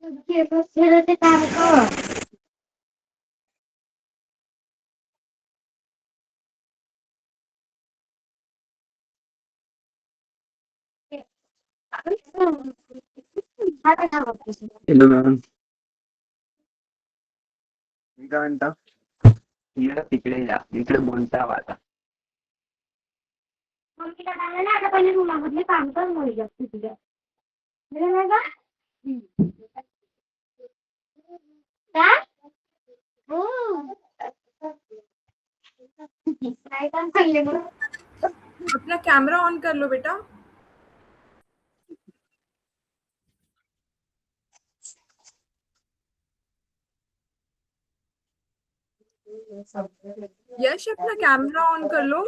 Hello ma'am. मी काय म्हणता, या तिकडे या, इकडे बोलता आता. अपना कैमरा ऑन कर लो बेटा. यश अपना कैमरा ऑन कर लो.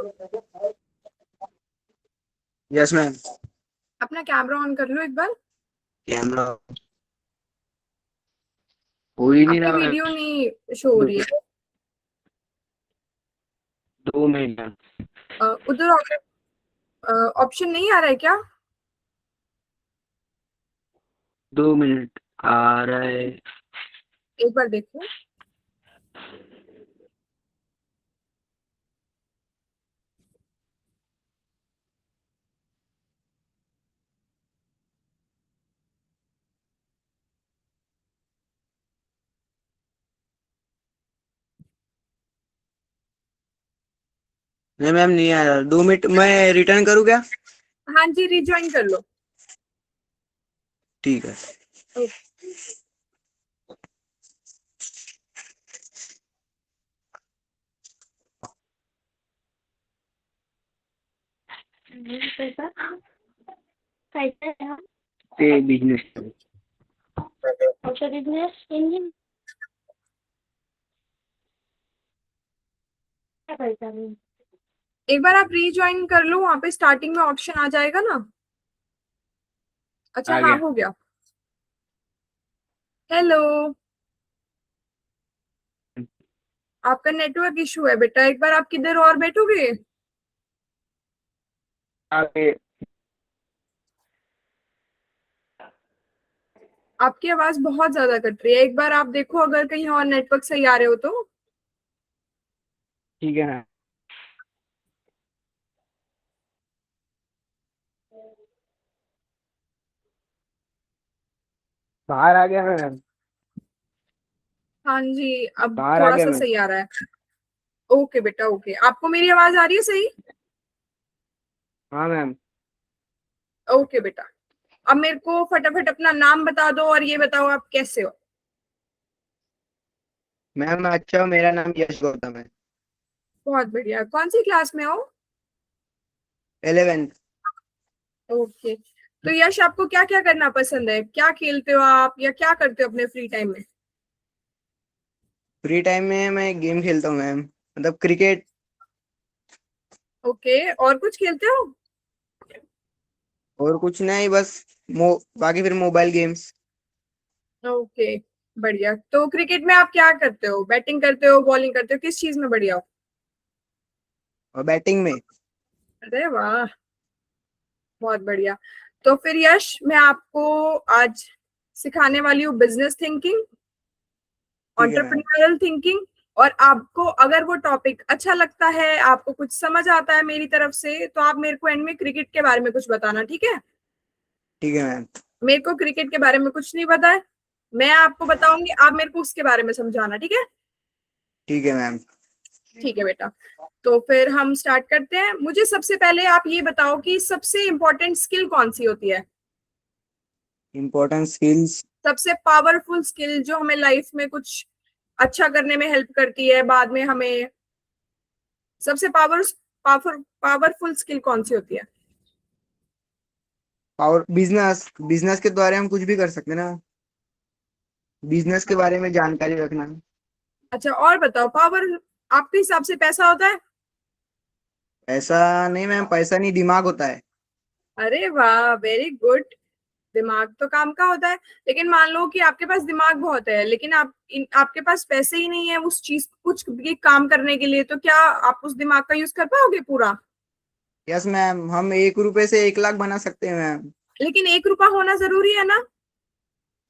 Yes ma'am. अपना कैमरा ऑन कर लो एक बार. कैमरा हो ही नहीं आपकी रहा मैम. वीडियो नहीं शो हो रही है. 2 मिनट मैम. उधर ऑप्शन नहीं आ रहा है क्या? 2 मिनट आ रहा है. एक बार देखो. नहीं मैम, नहीं आ रहा. 2 मिनट मैं रिटर्न करूँ क्या? हाँ जी, रिज्वाइन कर लो. ठीक है. ओके. ते बिजनेस. एक बार आप रिज्वाइन कर लो, वहां पे स्टार्टिंग में ऑप्शन आ जाएगा ना. अच्छा आ हाँ, गया. हो गया. हेलो. आपका नेटवर्क इशू है बेटा, एक बार आप किधर और बैठोगे. आगे. आपकी आवाज बहुत ज्यादा कट रही है, एक बार आप देखो अगर कहीं और नेटवर्क सही आ रहे हो तो. ठीक है ना. बाहर आ गया मैम. हाँ जी, अब बाहर आ थोड़ा गया सा मैम. सही आ रहा है. ओके बेटा, ओके. आपको मेरी आवाज आ रही है सही? हाँ मैम. ओके बेटा. अब मेरे को फटाफट अपना नाम बता दो और ये बताओ आप कैसे हो. मैम अच्छा, मेरा नाम यश गौतम है. बहुत बढ़िया. कौन सी क्लास में हो? 11th. ओके. तो यश, आपको क्या क्या करना पसंद है? क्या खेलते हो आप या क्या करते हो अपने फ्री टाइम में? फ्री टाइम में मैं गेम खेलता हूँ मैम, मतलब क्रिकेट. ओके. और कुछ खेलते हो? और कुछ नहीं, बस बाकी फिर मोबाइल गेम्स. ओके. बढ़िया. तो क्रिकेट में आप क्या करते हो? बैटिंग करते हो, बॉलिंग करते हो, किस चीज में बढ़िया हो? और बैटिंग में. अरे वाह, बहुत बढ़िया. तो फिर यश, मैं आपको आज सिखाने वाली हूँ बिजनेस थिंकिंग, ठीक है मैम. Entrepreneurial thinking. और आपको अगर वो टॉपिक अच्छा लगता है, आपको कुछ समझ आता है मेरी तरफ से, तो आप मेरे को एंड में क्रिकेट के बारे में कुछ बताना, ठीक है? ठीक है मैम. मेरे को क्रिकेट के बारे में कुछ नहीं पता है, मैं आपको बताऊंगी, आप मेरे को उसके बारे में समझाना, ठीक है? ठीक है मैम. ठीक है बेटा. तो फिर हम स्टार्ट करते हैं. मुझे सबसे पहले आप ये बताओ कि सबसे इंपॉर्टेंट स्किल कौन सी होती है? Important skills. सबसे पावरफुल स्किल जो हमें लाइफ में कुछ अच्छा करने में हेल्प करती है बाद में हमें. सबसे पावरफुल स्किल कौन सी होती है? और बिजनेस बिजनेस के द्वारा हम कुछ भी कर सकते हैं ना. बिजनेस के बारे में जानकारी रखना. अच्छा, और बताओ, पावर आपके हिसाब से पैसा होता है? ऐसा नहीं मैम, पैसा नहीं, दिमाग होता है. अरे वाह, वेरी गुड. दिमाग तो काम का होता है. लेकिन मान लो कि आपके पास दिमाग बहुत है, लेकिन आपके पास पैसे ही नहीं है उस चीज कुछ भी काम करने के लिए, तो क्या आप उस दिमाग का यूज कर पाओगे पूरा? यस मैम, हम 1 रुपए से 1 लाख बना सकते हैं मैम. लेकिन 1 रुपया होना जरूरी है ना?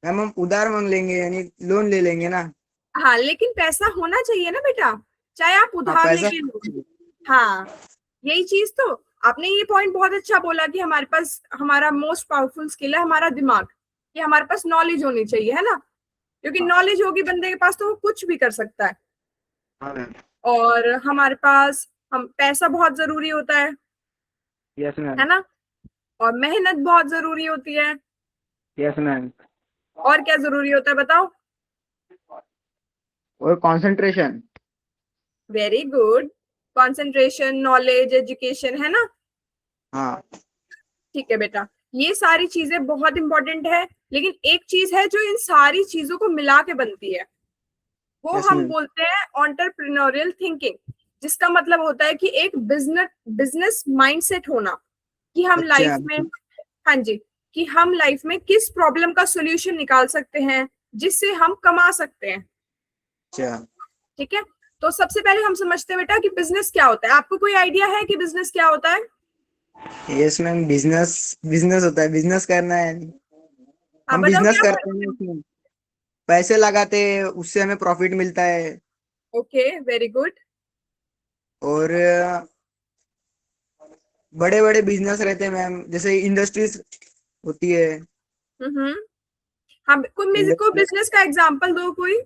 मैम हम उधार मांग लेंगे, यानी लोन ले लेंगे ना। हाँ, लेकिन पैसा होना चाहिए ना बेटा, चाहे आप हाँ उधार पैसा। लेके लो। हाँ, यही चीज तो आपने ये पॉइंट बहुत अच्छा बोला कि हमारे पास हमारा मोस्ट पावरफुल स्किल है हमारा दिमाग, कि हमारे पास नॉलेज होनी चाहिए, है ना। क्योंकि हाँ नॉलेज होगी बंदे के पास तो वो कुछ भी कर सकता है। हाँ मैम। और हमारे पास हम पैसा बहुत जरूरी होता यस है मैम। ना। और मेहनत बहुत जरूरी होती है। Yes ma'am. और क्या जरूरी होता है बताओ। और concentration. Very good. Concentration, knowledge, education, है ना। हाँ। ठीक है बेटा, ये सारी चीजें बहुत इंपॉर्टेंट है। लेकिन एक चीज है जो इन सारी चीजों को मिला के बनती है, वो यस हम मैम। बोलते हैं एंटरप्रेन्योरियल थिंकिंग। जिसका मतलब होता है कि एक बिजनेस बिजनेस माइंडसेट होना, कि हम अच्छा। लाइफ में, हाँ जी, कि हम लाइफ में किस प्रॉब्लम का सोल्यूशन निकाल सकते हैं जिससे हम कमा सकते हैं। अच्छा। ठीक है। तो सबसे पहले हम समझते हैं बेटा कि बिजनेस क्या होता है। आपको कोई आइडिया है कि बिजनेस क्या होता है? यस मैम, बिजनेस बिजनेस होता है, बिजनेस करना है। आप हम बताओ बिजनेस क्या करते करते हैं, हो। उसमें पैसे लगाते हैं, उससे हमें प्रॉफिट मिलता है। Okay, very good. और बड़े बड़े बिजनेस रहते हैं मैम, जैसे इंडस्ट्रीज होती है। हम्म। हाँ, कोई इंडस्ट्री, बिजनेस का एग्जांपल दो कोई।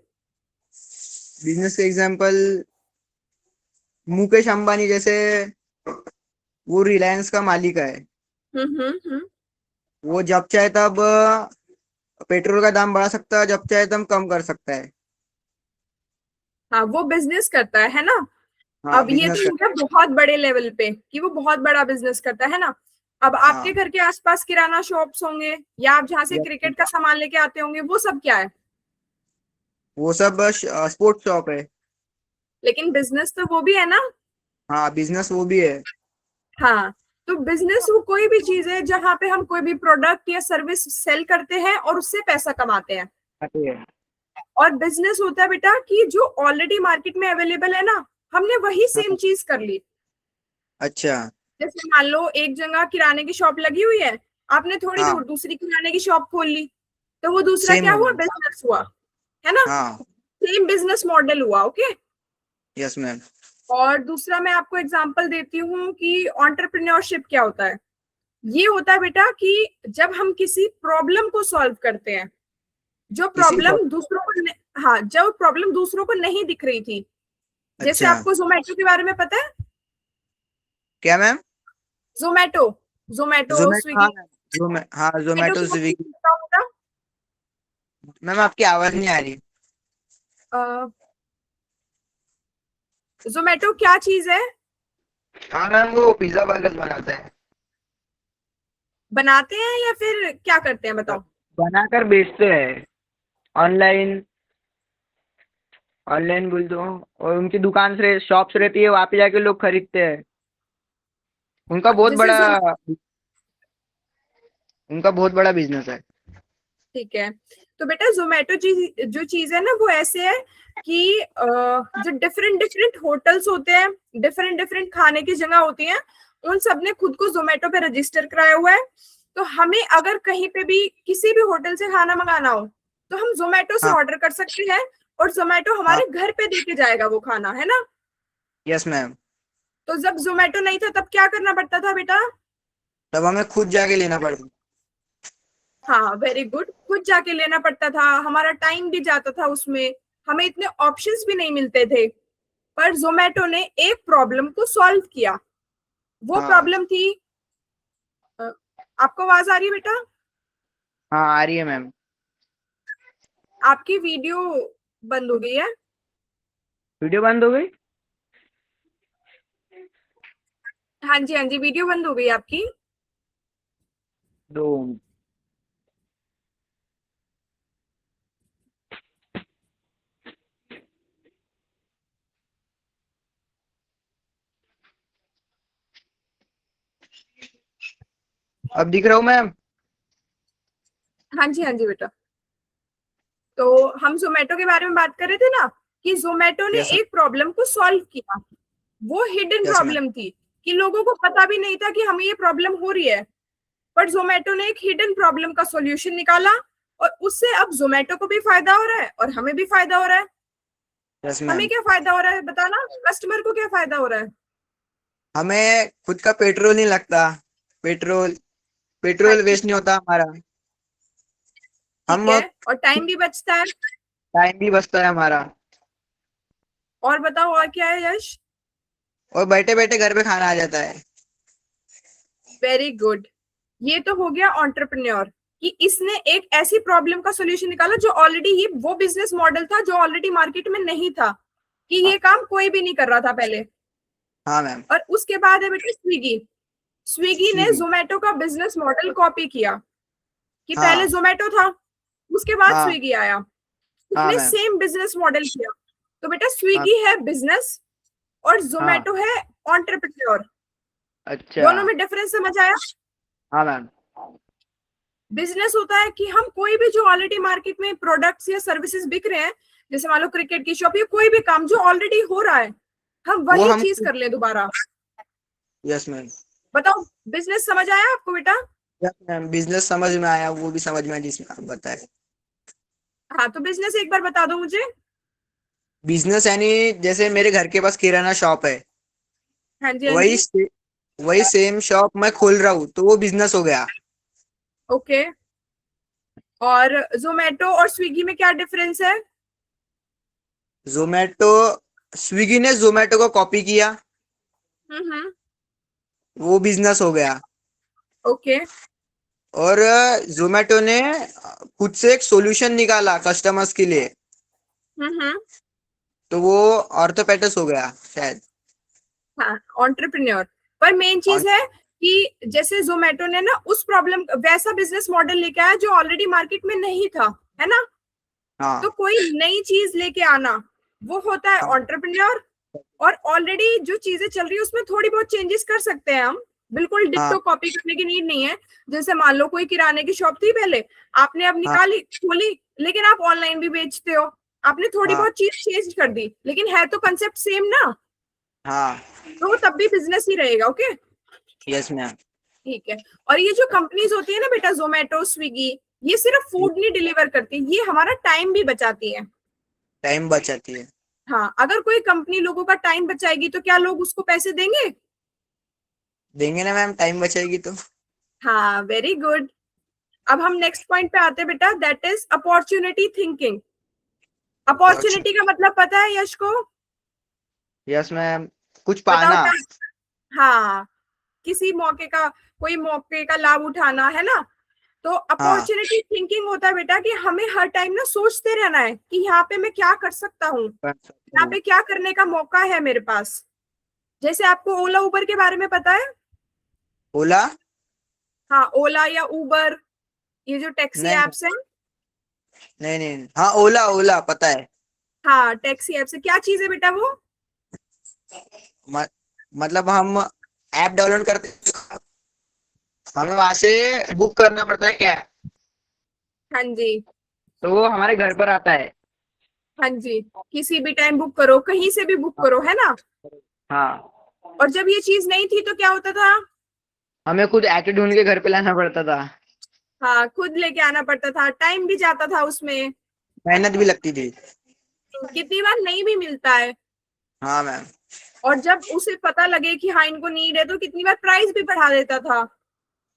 बिजनेस के एग्जांपल, मुकेश अंबानी जैसे, वो रिलायंस का मालिक है। हम्म। वो जब चाहे तब पेट्रोल का दाम बढ़ा सकता है, जब चाहे तब कम कर सकता है। हाँ, वो बिजनेस करता है ना। हाँ अब ये बिजनेस तो हो कर। गया बहुत बड़े लेवल पे कि वो बहुत बड़ा बिजनेस करता है ना। अब आपके हाँ। घर के आसपास किराना शॉप्स होंगे, या आप जहाँ से ये- क्रिकेट का सामान लेके आते होंगे, वो सब क्या है? वो सब स्पोर्ट्स शॉप है। लेकिन बिजनेस तो वो भी है ना। हाँ बिजनेस वो भी है। हाँ, तो बिजनेस वो कोई भी चीज है जहाँ पे हम कोई भी प्रोडक्ट या सर्विस सेल करते हैं और उससे पैसा कमाते हैं। आती है। और बिजनेस होता है बेटा कि जो ऑलरेडी मार्केट में अवेलेबल है ना, हमने वही सेम हाँ। चीज कर ली। अच्छा। जैसे मान लो एक जगह किराने की शॉप लगी हुई है, आपने थोड़ी हाँ दूर दूसरी किराने की शॉप खोल ली, तो वो दूसरा सेम क्या है हुआ, मैम। बिजनेस हुआ, है ना। हाँ। सेम बिजनेस मॉडल हुआ। ओके। Yes ma'am. और दूसरा मैं आपको एग्जांपल देती हूँ कि एंटरप्रेन्योरशिप क्या होता है। ये होता है बेटा कि जब हम किसी प्रॉब्लम को सॉल्व करते हैं, जो किसी प्रॉब्लम दूसरों को हाँ, जो प्रॉब्लम दूसरों को नहीं दिख रही थी। जैसे अच्छा। आपको जोमेटो के बारे में पता है। क्या मैम? जोमेटो, जोमेटो, जोमेटो, हाँ स्विगी। मैम। हाँ जोमेटो जोमेटो क्या चीज़ स्विगी। बताओ बेटा। मैम आपकी आवाज नहीं आ रही। जोमेटो क्या चीज है? हाँ मैम, वो पिज्जा बर्गर बनाता है। बनाते हैं या फिर क्या करते हैं बताओ। बनाकर बेचते हैं, ऑनलाइन। ऑनलाइन बोल दो। और उनकी दुकान से शॉप्स रहती है, वहाँ पे जाके लोग खरीदते हैं। उनका बहुत जैसे बड़ा जो उनका बहुत बड़ा बिजनेस है। ठीक है, तो बेटा जोमेटो चीज जो चीज है ना वो ऐसे है कि जो डिफरेंट डिफरेंट होटल्स होते हैं, डिफरेंट डिफरेंट खाने की जगह होती हैं, उन सब ने खुद को जोमेटो पे रजिस्टर कराया हुआ है। तो हमें अगर कहीं पे भी किसी भी होटल से खाना मंगाना हो, तो हम जोमेटो से हाँ। ऑर्डर कर सकते हैं, और जोमेटो हाँ। हमारे घर पे देके जाएगा वो खाना, है ना। Yes ma'am. तो जब जोमेटो नहीं था तब क्या करना पड़ता था बेटा? तब हमें खुद जाके लेना पड़ता। हाँ, वेरी गुड, खुद जाके लेना पड़ता था, हमारा टाइम भी जाता था उसमें, हमें इतने ऑप्शंस भी नहीं मिलते थे। पर जोमेटो ने एक प्रॉब्लम को सॉल्व किया। वो हाँ। प्रॉब्लम थी, अ, आपको आवाज आ रही है बेटा? हाँ आ रही है मैम। आपकी वीडियो बंद हो गई है। वीडियो बंद हो गई? हाँ जी, हाँ जी, वीडियो बंद हो गई आपकी। दो। अब दिख रहा हूँ मैम? हाँ जी, हाँ जी बेटा। तो हम जोमेटो के बारे में बात कर रहे थे ना, कि जोमेटो ने यस। एक प्रॉब्लम को सॉल्व किया। वो हिडन यस मैम। प्रॉब्लम थी कि लोगों को पता भी नहीं था कि हमें ये प्रॉब्लम हो रही है। बट जोमेटो ने एक हिडन प्रॉब्लम का सॉल्यूशन निकाला, और उससे अब जोमेटो को भी फायदा हो रहा है और हमें भी फायदा हो रहा है। यस हमें मैम। क्या फायदा हो रहा है बताना, कस्टमर को क्या फायदा हो रहा है? हमें खुद का पेट्रोल नहीं लगता, पेट्रोल हाँ पेट्रोल जी, वेस्ट नहीं होता हमारा। ठीक हम है, और टाइम भी बचता है। टाइम भी बचता है हमारा। और बताओ और क्या है यश? और बैठे बैठे घर पे खाना आ जाता है। Very good. ये तो हो गया एंटरप्रेन्योर, कि इसने एक ऐसी प्रॉब्लम का सॉल्यूशन निकाला जो ऑलरेडी ही वो बिजनेस मॉडल था जो ऑलरेडी मार्केट में नहीं था, कि हाँ। ये काम कोई भी नहीं कर रहा था पहले। हाँ मैम। और उसके बाद है बेटा स्विगी। स्विगी ने स्विगी। जोमेटो का बिजनेस मॉडल कॉपी किया, कि पहले हाँ। जोमेटो था, उसके बाद हाँ। स्विगी आया, हाँ उसने मैम। सेम बिजनेस मॉडल किया। तो बेटा हाँ। स्विगी है बिजनेस और हाँ। जोमेटो है एंटरप्रेन्योर। अच्छा। दोनों में डिफरेंस समझ आया? हाँ मैम। बिजनेस होता है कि हम कोई भी जो ऑलरेडी मार्केट में प्रोडक्ट्स या सर्विसेज बिक रहे हैं, जैसे मान लो क्रिकेट की शॉप या कोई भी काम जो ऑलरेडी हो रहा है, हम वो वही हम। चीज कर ले दोबारा। Yes ma'am. बताओ, बिजनेस समझ आया आपको बेटा? यस मैम, बिजनेस समझ में आया, वो भी समझ में आया जिसमें आप बताए। हाँ, तो बिजनेस एक बार बता दो मुझे। बिजनेस यानी जैसे मेरे घर के पास किराना शॉप है, हाँ जी, हाँ वही जी। वही सेम शॉप मैं खोल रहा हूँ, तो वो बिजनेस हो गया। ओके। और जोमेटो और स्विगी में क्या डिफरेंस है? जोमेटो, स्विगी ने जोमेटो को कॉपी किया, हम्म। वो बिजनेस हो गया। ओके। और जोमेटो ने खुद से एक सॉल्यूशन निकाला कस्टमर्स के लिए, हम्म। तो वो ऑर्थोपेडिक्स हो गया शायद। हाँ, एंटरप्रेन्योर। पर मेन और चीज है कि जैसे जोमेटो ने ना उस प्रॉब्लम वैसा बिजनेस मॉडल लेके आया जो ऑलरेडी मार्केट में नहीं था, है ना? तो हाँ। कोई नई चीज लेके आना, वो होता है हाँ। एंटरप्रेन्योर। और ऑलरेडी जो चीजें चल रही है उसमें थोड़ी बहुत चेंजेस कर सकते हैं हम, बिल्कुल हाँ। डिट्टो कॉपी करने की नीड नहीं है। जैसे मान लो कोई किराने की शॉप थी पहले, आपने अब हाँ। निकाली खोली, लेकिन आप ऑनलाइन भी बेचते हो, आपने थोड़ी हाँ। बहुत चीज चेंज कर दी, लेकिन है तो कंसेप्ट सेम ना, हाँ। तो वो तब भी बिजनेस ही रहेगा। Okay, yes ma'am. ठीक है। और ये जो कंपनीज होती है ना बेटा, जोमेटो स्विगी, ये सिर्फ फूड नहीं डिलीवर करती, ये हमारा टाइम भी बचाती है। टाइम बचाती है। हाँ, अगर कोई कंपनी लोगों का टाइम बचाएगी तो क्या लोग उसको पैसे देंगे? देंगे ना मैम, टाइम बचाएगी तो। हाँ, वेरी गुड। अब हम नेक्स्ट पॉइंट पे आते हैं बेटा, that is opportunity thinking. Opportunity का मतलब पता है यश को? यस मैम, कुछ बताओ पाना। क्या? हाँ, किसी मौके का, कोई मौके का लाभ उठाना, है ना? तो हाँ। अपॉर्चुनिटी थिंकिंग होता है बेटा कि हमें हर टाइम ना सोचते रहना है कि यहाँ पे मैं क्या कर सकता हूँ, कर सकता यहाँ हूँ। पे क्या करने का मौका है मेरे पास। जैसे आपको ओला उबर के बारे में पता है? ओला। हाँ, ओला या उबर, ये जो टैक्सी नहीं एप्स हैं। नहीं नहीं, हाँ ओला, ओला पता है। हाँ, टैक्सी एप्स है, क्या चीज है बेटा वो? म, मतलब हम ऐप डाउनलोड करते हैं, हमें वहां से बुक करना पड़ता है क्या, हाँ जी, तो वो हमारे घर पर आता है। हाँ जी, किसी भी टाइम बुक करो, कहीं से भी बुक हाँ। करो, है ना? हाँ। और जब ये चीज नहीं थी तो क्या होता था? हमें खुद ऐप ढूंढ के घर पे लाना पड़ता था। हाँ, खुद लेके आना पड़ता था, टाइम भी जाता था उसमें, मेहनत भी लगती थी। कितनी बार नहीं भी मिलता है। हाँ मैम। और जब उसे पता लगे कि हाँ इनको नीड है, तो कितनी बार प्राइस भी बढ़ा देता था,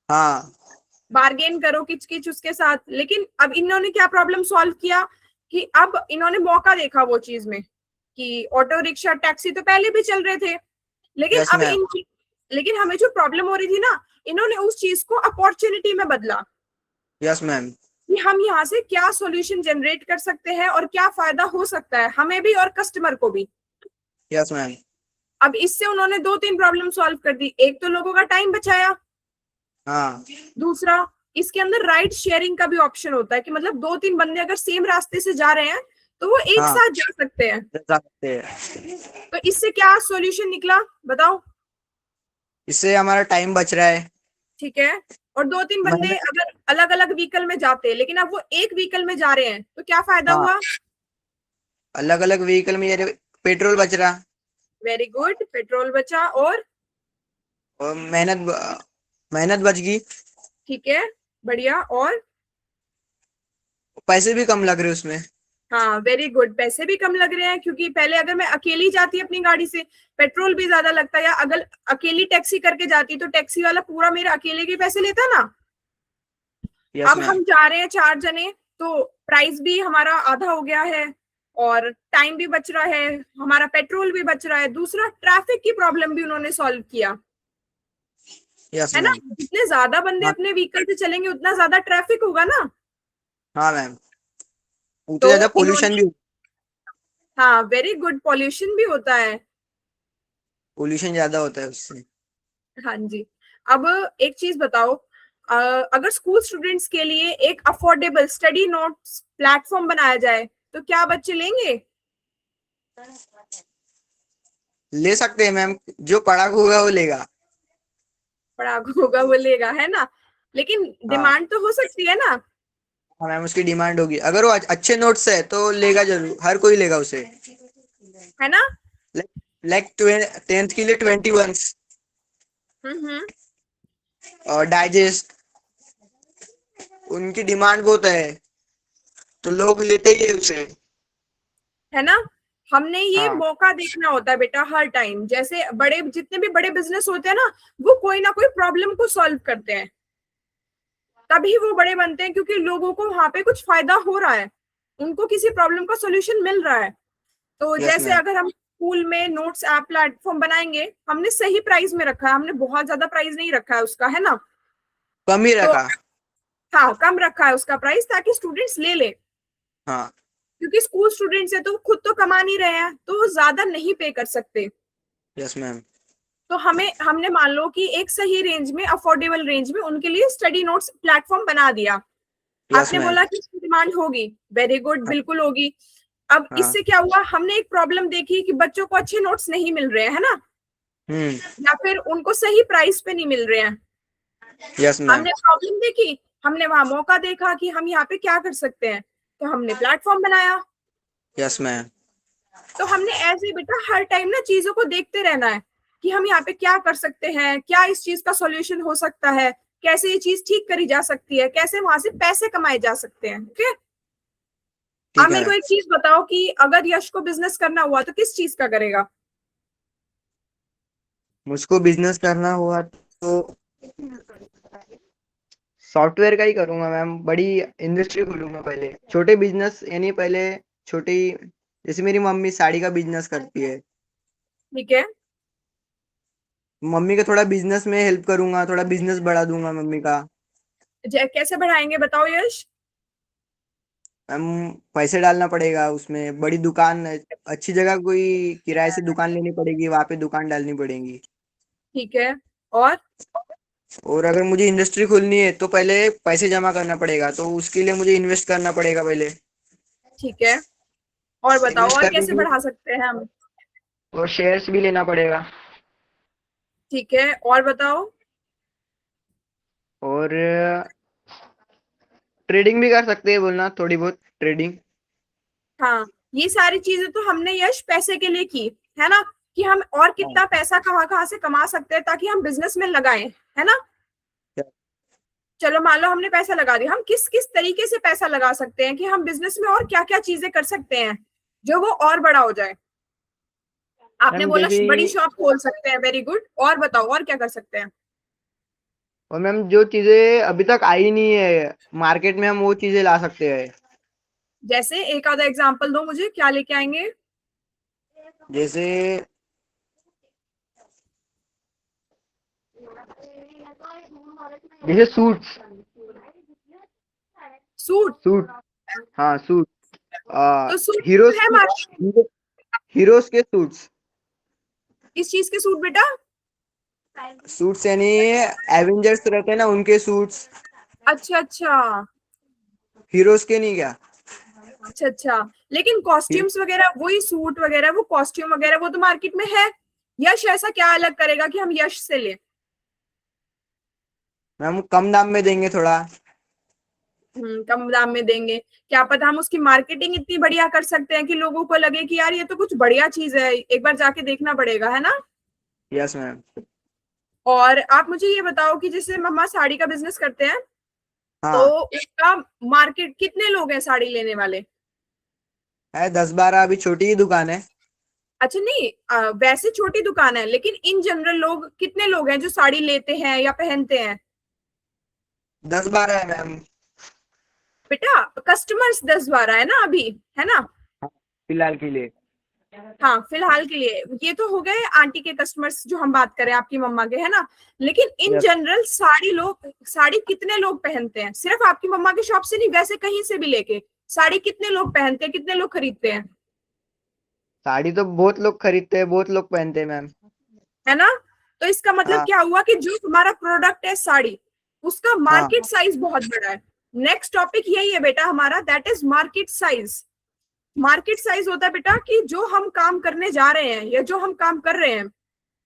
हाँ। बार्गेन करो किच किच उसके साथ। लेकिन अब इन्होंने क्या प्रॉब्लम सॉल्व किया, कि अब इन्होंने मौका देखा वो चीज में, कि ऑटो रिक्शा टैक्सी तो पहले भी चल रहे थे, लेकिन यस अब मैम। लेकिन हमें जो प्रॉब्लम हो रही थी ना, इन्होंने उस चीज को अपॉर्चुनिटी में बदला, यस मैम। कि हम यहाँ से क्या सॉल्यूशन जनरेट कर सकते हैं और क्या फायदा हो सकता है हमें भी और कस्टमर को भी। Yes ma'am. अब इससे उन्होंने दो तीन प्रॉब्लम सॉल्व कर दी, एक तो लोगों का टाइम बचाया, हाँ। दूसरा इसके अंदर राइड शेयरिंग का भी ऑप्शन होता है, कि मतलब दो तीन बंदे अगर सेम रास्ते से जा रहे हैं तो वो एक हाँ, साथ जा सकते हैं। जा सकते हैं। तो इससे क्या सॉल्यूशन निकला बताओ? इससे हमारा टाइम बच रहा है। ठीक है। और दो तीन बंदे मैंने। अगर अलग अलग व्हीकल में जाते हैं, लेकिन अब वो एक व्हीकल में जा रहे हैं, तो क्या फायदा हाँ, हुआ? अलग अलग व्हीकल में ये पेट्रोल बच रहा, वेरी गुड, पेट्रोल बचा। और और मेहनत बच गई। ठीक है, बढ़िया। और पैसे भी कम लग रहे उसमें। हाँ वेरी गुड, पैसे भी कम लग रहे हैं, क्योंकि पहले अगर मैं अकेली जाती अपनी गाड़ी से पेट्रोल भी ज्यादा लगता, या अगर अकेली टैक्सी करके जाती तो टैक्सी वाला पूरा मेरे अकेले के पैसे लेता ना। यस अब मैम। हम जा रहे हैं 4 जने, तो प्राइस भी हमारा आधा हो गया है, और टाइम भी बच रहा है, हमारा पेट्रोल भी बच रहा है, दूसरा ट्रैफिक की प्रॉब्लम भी उन्होंने सॉल्व किया, यस है ना। मैम। जितने ज्यादा बंदे हाँ। अपने व्हीकल से चलेंगे उतना ज्यादा ट्रैफिक होगा ना। हाँ मैम, उतना तो ज्यादा पोल्यूशन इन्होंने, भी। हाँ वेरी गुड, पॉल्यूशन भी होता है। पोल्यूशन ज्यादा होता है उससे। हाँ जी। अब एक चीज बताओ, अगर स्कूल स्टूडेंट्स के लिए एक अफोर्डेबल स्टडी नोट्स प्लेटफॉर्म बनाया जाए तो क्या बच्चे लेंगे? ले सकते हैं मैम, जो पढ़ा होगा वो लेगा। पढ़ा होगा वो लेगा, है ना, लेकिन हाँ। डिमांड तो हो सकती है ना। हाँ मैम, उसकी डिमांड होगी, अगर वो अच्छे नोट्स है तो लेगा जरूर, हर कोई लेगा उसे। है ना। लाइक 10th के लिए 21 हम्म। और डाइजेस्ट, उनकी डिमांड बहुत है तो लोग लेते ही है उसे। है ना। हमने ये हाँ। मौका देखना होता है बेटा हर टाइम, जैसे बड़े जितने भी बड़े बिजनेस होते हैं ना, वो कोई ना कोई प्रॉब्लम को सॉल्व करते हैं, तभी वो बड़े बनते हैं, क्योंकि लोगों को वहां पे कुछ फायदा हो रहा है, उनको किसी प्रॉब्लम का सोल्यूशन मिल रहा है। तो यस जैसे मैम। अगर हम स्कूल में नोट्स ऐप प्लेटफॉर्म बनाएंगे, हमने सही प्राइस में रखा है, हमने बहुत ज्यादा प्राइस नहीं रखा है उसका, है ना। कम ही तो रखा। हाँ, कम रखा है उसका प्राइस ताकि स्टूडेंट्स ले ले, हाँ। क्योंकि स्कूल स्टूडेंट्स है तो वो खुद तो कमा नहीं रहे हैं, तो वो ज्यादा नहीं पे कर सकते। Yes ma'am. तो हमने मान लो कि एक सही रेंज में, अफोर्डेबल रेंज में उनके लिए स्टडी नोट्स प्लेटफॉर्म बना दिया। यस आपने मैम। बोला कि इसकी डिमांड होगी, वेरी गुड, हाँ। बिल्कुल होगी। अब हाँ। इससे क्या हुआ, हमने एक प्रॉब्लम देखी कि बच्चों को अच्छे नोट्स नहीं मिल रहे हैं, है ना, हम्म। या फिर उनको सही प्राइस पे नहीं मिल रहे हैं। Yes ma'am. हमने प्रॉब्लम देखी, हमने वहां मौका देखा कि हम यहाँ पे क्या कर सकते हैं, तो हमने प्लेटफॉर्म बनाया। Yes ma'am. तो हमने ऐसे बेटा हर टाइम ना चीजों को देखते रहना है कि हम यहाँ पे क्या कर सकते हैं, क्या इस चीज का सॉल्यूशन हो सकता है, कैसे ये चीज ठीक करी जा सकती है, कैसे वहां से पैसे कमाए जा सकते हैं। ओके। आप ठीक है मेरे को मैम। एक चीज बताओ कि अगर यश को बिजनेस करना हुआ तो किस चीज का करेगा? मुझको बिजनेस करना हुआ तो सॉफ्टवेयर का ही करूंगा मैम, बड़ी इंडस्ट्री खोलूंगा पहले, छोटे बिजनेस यानी पहले छोटी। जैसे मेरी मम्मी साड़ी का बिजनेस करती है, ठीक है। मम्मी का थोड़ा बिजनेस में हेल्प करूंगा, थोड़ा बिजनेस बढ़ा दूंगा मम्मी का। कैसे बढ़ाएंगे बताओ यश? मैम पैसे डालना पड़ेगा उसमें, बड़ी दुकान है, अच्छी जगह कोई किराए से दुकान लेनी पड़ेगी, वहां पे दुकान डालनी पड़ेगी। ठीक है। और? और अगर मुझे इंडस्ट्री खोलनी है तो पहले पैसे जमा करना पड़ेगा, तो उसके लिए मुझे इन्वेस्ट करना पड़ेगा पहले। ठीक है। और बताओ, इन्वेस्ट और करने कैसे के लिए बढ़ा सकते हैं हम? और शेयर्स भी लेना पड़ेगा। ठीक है, और बताओ। और ट्रेडिंग भी कर सकते हैं, बोलना थोड़ी बहुत ट्रेडिंग। हाँ, ये सारी चीजें तो हमने यश पैसे के लिए की, है ना, कि हम और हाँ। कितना पैसा कहाँ कहाँ से कमा सकते हैं ताकि हम बिजनेस में लगाएं, है ना। चलो मान लो हमने पैसा लगा दिया, हम किस किस तरीके से पैसा लगा सकते हैं कि हम बिजनेस में और क्या क्या चीजें कर सकते हैं जो वो और बड़ा हो जाए। आपने मैम बोला जैसे, बड़ी शॉप खोल सकते हैं, वेरी गुड, और बताओ और क्या कर सकते हैं? और मैम जो चीजें अभी तक आई नहीं है मार्केट में, हम वो चीजें ला सकते हैं। जैसे एक आधा एग्जांपल दो मुझे, क्या लेके आएंगे? जैसे जैसे सूट्स। सूट? सूट। हाँ सूट। तो सूट हीरोज है मार्केट। के, हीरोज के सूट्स। किस चीज के सूट बेटा? सूट्स यानी एवेंजर्स रहते हैं ना, उनके सूट्स। अच्छा अच्छा। हीरोज के नहीं क्या? अच्छा अच्छा, लेकिन कॉस्ट्यूम्स वगैरह, वही सूट वगैरह, वो कॉस्ट्यूम वगैरह वो तो मार्केट में है। यश ऐसा क्या अलग करेगा कि हम यश से ले? मैम कम दाम में देंगे थोड़ा। कम दाम में देंगे, क्या पता हम उसकी मार्केटिंग इतनी बढ़िया कर सकते हैं कि लोगों को लगे कि यार ये तो कुछ बढ़िया चीज है, एक बार जाके देखना पड़ेगा, है ना। Yes ma'am. और आप मुझे ये बताओ कि जैसे मम्मा साड़ी का बिजनेस करते हैं, तो हाँ उसका मार्केट, कितने लोग हैं साड़ी लेने वाले? है 10-12, अभी छोटी ही दुकान है। अच्छा नहीं, वैसे छोटी दुकान है, लेकिन इन जनरल लोग कितने लोग हैं जो साड़ी लेते हैं या पहनते हैं? 10-12 है मैम। बेटा कस्टमर्स 10-12 है ना अभी, है ना? हाँ, फिलहाल के लिए। हाँ फिलहाल के लिए ये तो हो गए आंटी के कस्टमर्स जो हम बात करें, आपकी मम्मा के, है ना? लेकिन इन यस। जनरल साड़ी कितने लोग पहनते हैं? सिर्फ आपकी मम्मा की शॉप से नहीं, वैसे कहीं से भी लेके साड़ी कितने लोग पहनते हैं, कितने लोग खरीदते हैं? साड़ी तो बहुत लोग खरीदते हैं, बहुत लोग पहनते हैं मैम। है ना? तो इसका मतलब हाँ क्या हुआ कि जो हमारा प्रोडक्ट है साड़ी, उसका हाँ मार्केट साइज बहुत बड़ा है। नेक्स्ट टॉपिक यही है बेटा हमारा, that is market size. Market size होता है बेटा कि जो हम काम करने जा रहे हैं या जो हम काम कर रहे हैं,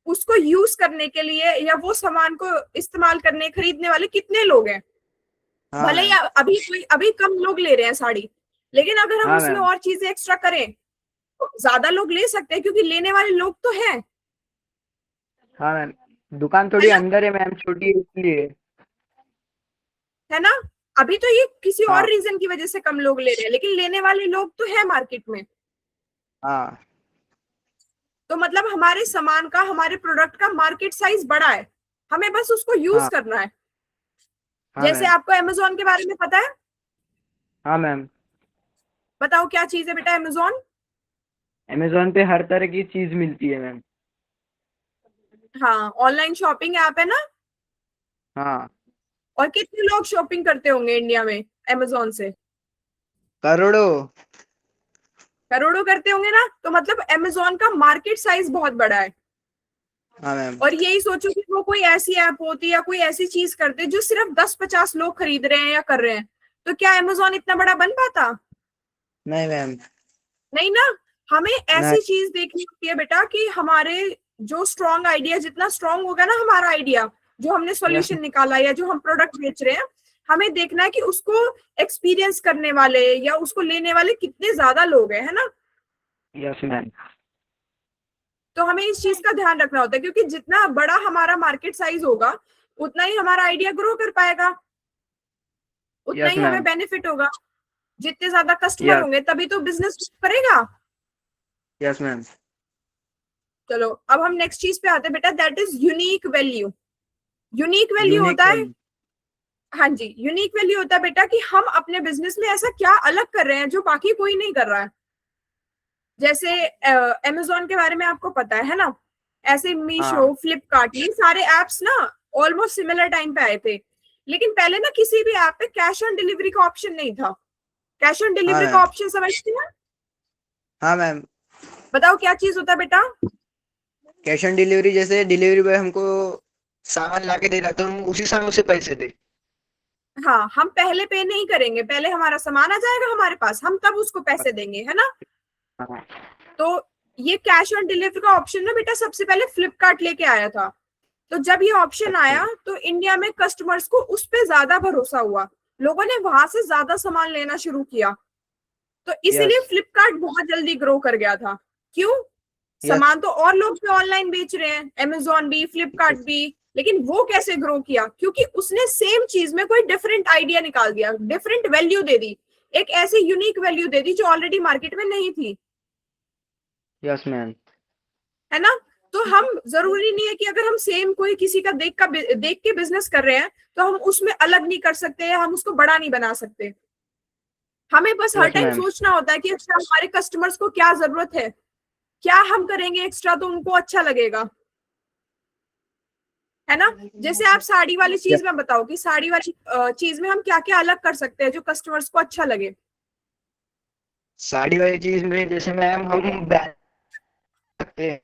उसको यूज करने के लिए या वो सामान को इस्तेमाल करने, खरीदने वाले कितने लोग हैं। हाँ भले ही मैम। अभी कम लोग ले रहे हैं साड़ी, लेकिन अगर हम हाँ उसमें मैम। और चीजें एक्स्ट्रा करें तो ज्यादा लोग ले सकते हैं, क्योंकि लेने वाले लोग तो हैं। हाँ मैम, दुकान है थोड़ी ना? अंदर है मैम, छोटी है इसलिए। है ना? अभी तो ये किसी और हाँ रीजन की वजह से कम लोग ले रहे हैं, लेकिन लेने वाले लोग तो है मार्केट में। हाँ तो मतलब हमारे सामान का, हमारे प्रोडक्ट का मार्केट साइज बड़ा है, हमें बस उसको यूज हाँ। करना है। हाँ जैसे मैम। आपको अमेजोन के बारे में पता है? हाँ मैम। बताओ क्या चीज है बेटा अमेजोन? अमेजोन पे हर तरह की चीज मिलती है मैम। हाँ, ऑनलाइन शॉपिंग ऐप है ना? हाँ। और कितने लोग शॉपिंग करते होंगे इंडिया में अमेजोन से? करोड़ों। करोड़ों करते होंगे ना? तो मतलब अमेजोन का मार्केट साइज बहुत बड़ा है। हाँ मैम। और यही सोचो कि वो कोई ऐसी ऐप होती या कोई ऐसी चीज करते जो सिर्फ 10-50 लोग खरीद रहे हैं या कर रहे हैं, तो क्या अमेजोन इतना बड़ा बन पाता? नहीं मैम। नहीं ना। हमें नहीं। ऐसी चीज देखनी होती है बेटा कि हमारे जो स्ट्रॉन्ग आइडिया, जितना स्ट्रॉन्ग होगा ना हमारा आइडिया, जो हमने यस। सॉल्यूशन निकाला या जो हम प्रोडक्ट बेच रहे हैं, हमें देखना है कि उसको एक्सपीरियंस करने वाले या उसको लेने वाले कितने ज्यादा लोग हैं, है ना? Yes ma'am. तो हमें इस चीज का ध्यान रखना होता है, क्योंकि जितना बड़ा हमारा मार्केट साइज होगा, उतना ही हमारा आइडिया ग्रो कर पाएगा, उतना यस ही हमें मैम। बेनिफिट होगा। जितने ज्यादा कस्टमर यस। होंगे तभी तो बिजनेस करेगा। Yes ma'am. चलो अब हम नेक्स्ट चीज पे आते हैं बेटा, that is unique value. Unique value unique होता है, वैल्यू। हाँ जी, यूनिक वैल्यू होता है बेटा कि हम अपने बिजनेस में ऐसा क्या अलग कर रहे हैं जो बाकी कोई नहीं कर रहा है। जैसे अमेजोन के बारे में आपको पता है ना? ऐसे मीशो, हाँ। फ्लिपकार्ट, ये सारे एप्स ना ऑलमोस्ट सिमिलर टाइम पे आए थे। लेकिन पहले ना किसी भी ऐप पे कैश ऑन डिलीवरी का ऑप्शन नहीं था। कैश ऑन हाँ डिलीवरी का मैम। ऑप्शन समझते हैं? हाँ मैम। बताओ क्या चीज होता है बेटा? कैश ऑन डिलीवरी, जैसे डिलीवरी बॉय हमको सामान ला के दे रहा, तो हम उसी समय उसे पैसे दे। हाँ, हम पहले पे नहीं करेंगे, पहले हमारा सामान आ जाएगा हमारे पास, हम तब उसको पैसे देंगे, है ना? हाँ। तो ये कैश ऑन डिलीवरी का ऑप्शन ना बेटा सबसे पहले फ्लिपकार्ट लेके आया था। तो जब ये ऑप्शन अच्छा। आया तो इंडिया में कस्टमर्स को उस पे ज्यादा भरोसा हुआ, लोगों ने वहां से ज्यादा सामान लेना शुरू किया। तो यस। इसीलिए फ्लिपकार्ट बहुत जल्दी ग्रो कर गया था। क्यों? यस। सामान तो और लोग भी ऑनलाइन बेच रहे हैं, अमेजोन भी, फ्लिपकार्ट भी, लेकिन वो कैसे ग्रो किया? क्योंकि उसने सेम चीज में कोई डिफरेंट आइडिया निकाल दिया, डिफरेंट वैल्यू दे दी, एक ऐसी यूनिक वैल्यू दे दी जो ऑलरेडी मार्केट में नहीं थी। Yes ma'am. है ना? तो हम, जरूरी नहीं है कि अगर हम सेम कोई किसी का देख के बिजनेस कर रहे हैं तो हम उसमें अलग नहीं कर सकते या हम उसको बड़ा नहीं बना सकते। हमें बस हर यस टाइम मैम। सोचना होता है कि अच्छा हमारे कस्टमर्स को क्या जरूरत है, क्या हम करेंगे एक्स्ट्रा तो उनको अच्छा लगेगा, है ना? जैसे आप साड़ी वाली चीज में बताओ कि साड़ी वाली चीज में हम क्या क्या अलग कर सकते हैं जो कस्टमर्स को अच्छा लगे। साड़ी वाली चीज में जैसे मैम हम बैन सकते हैं।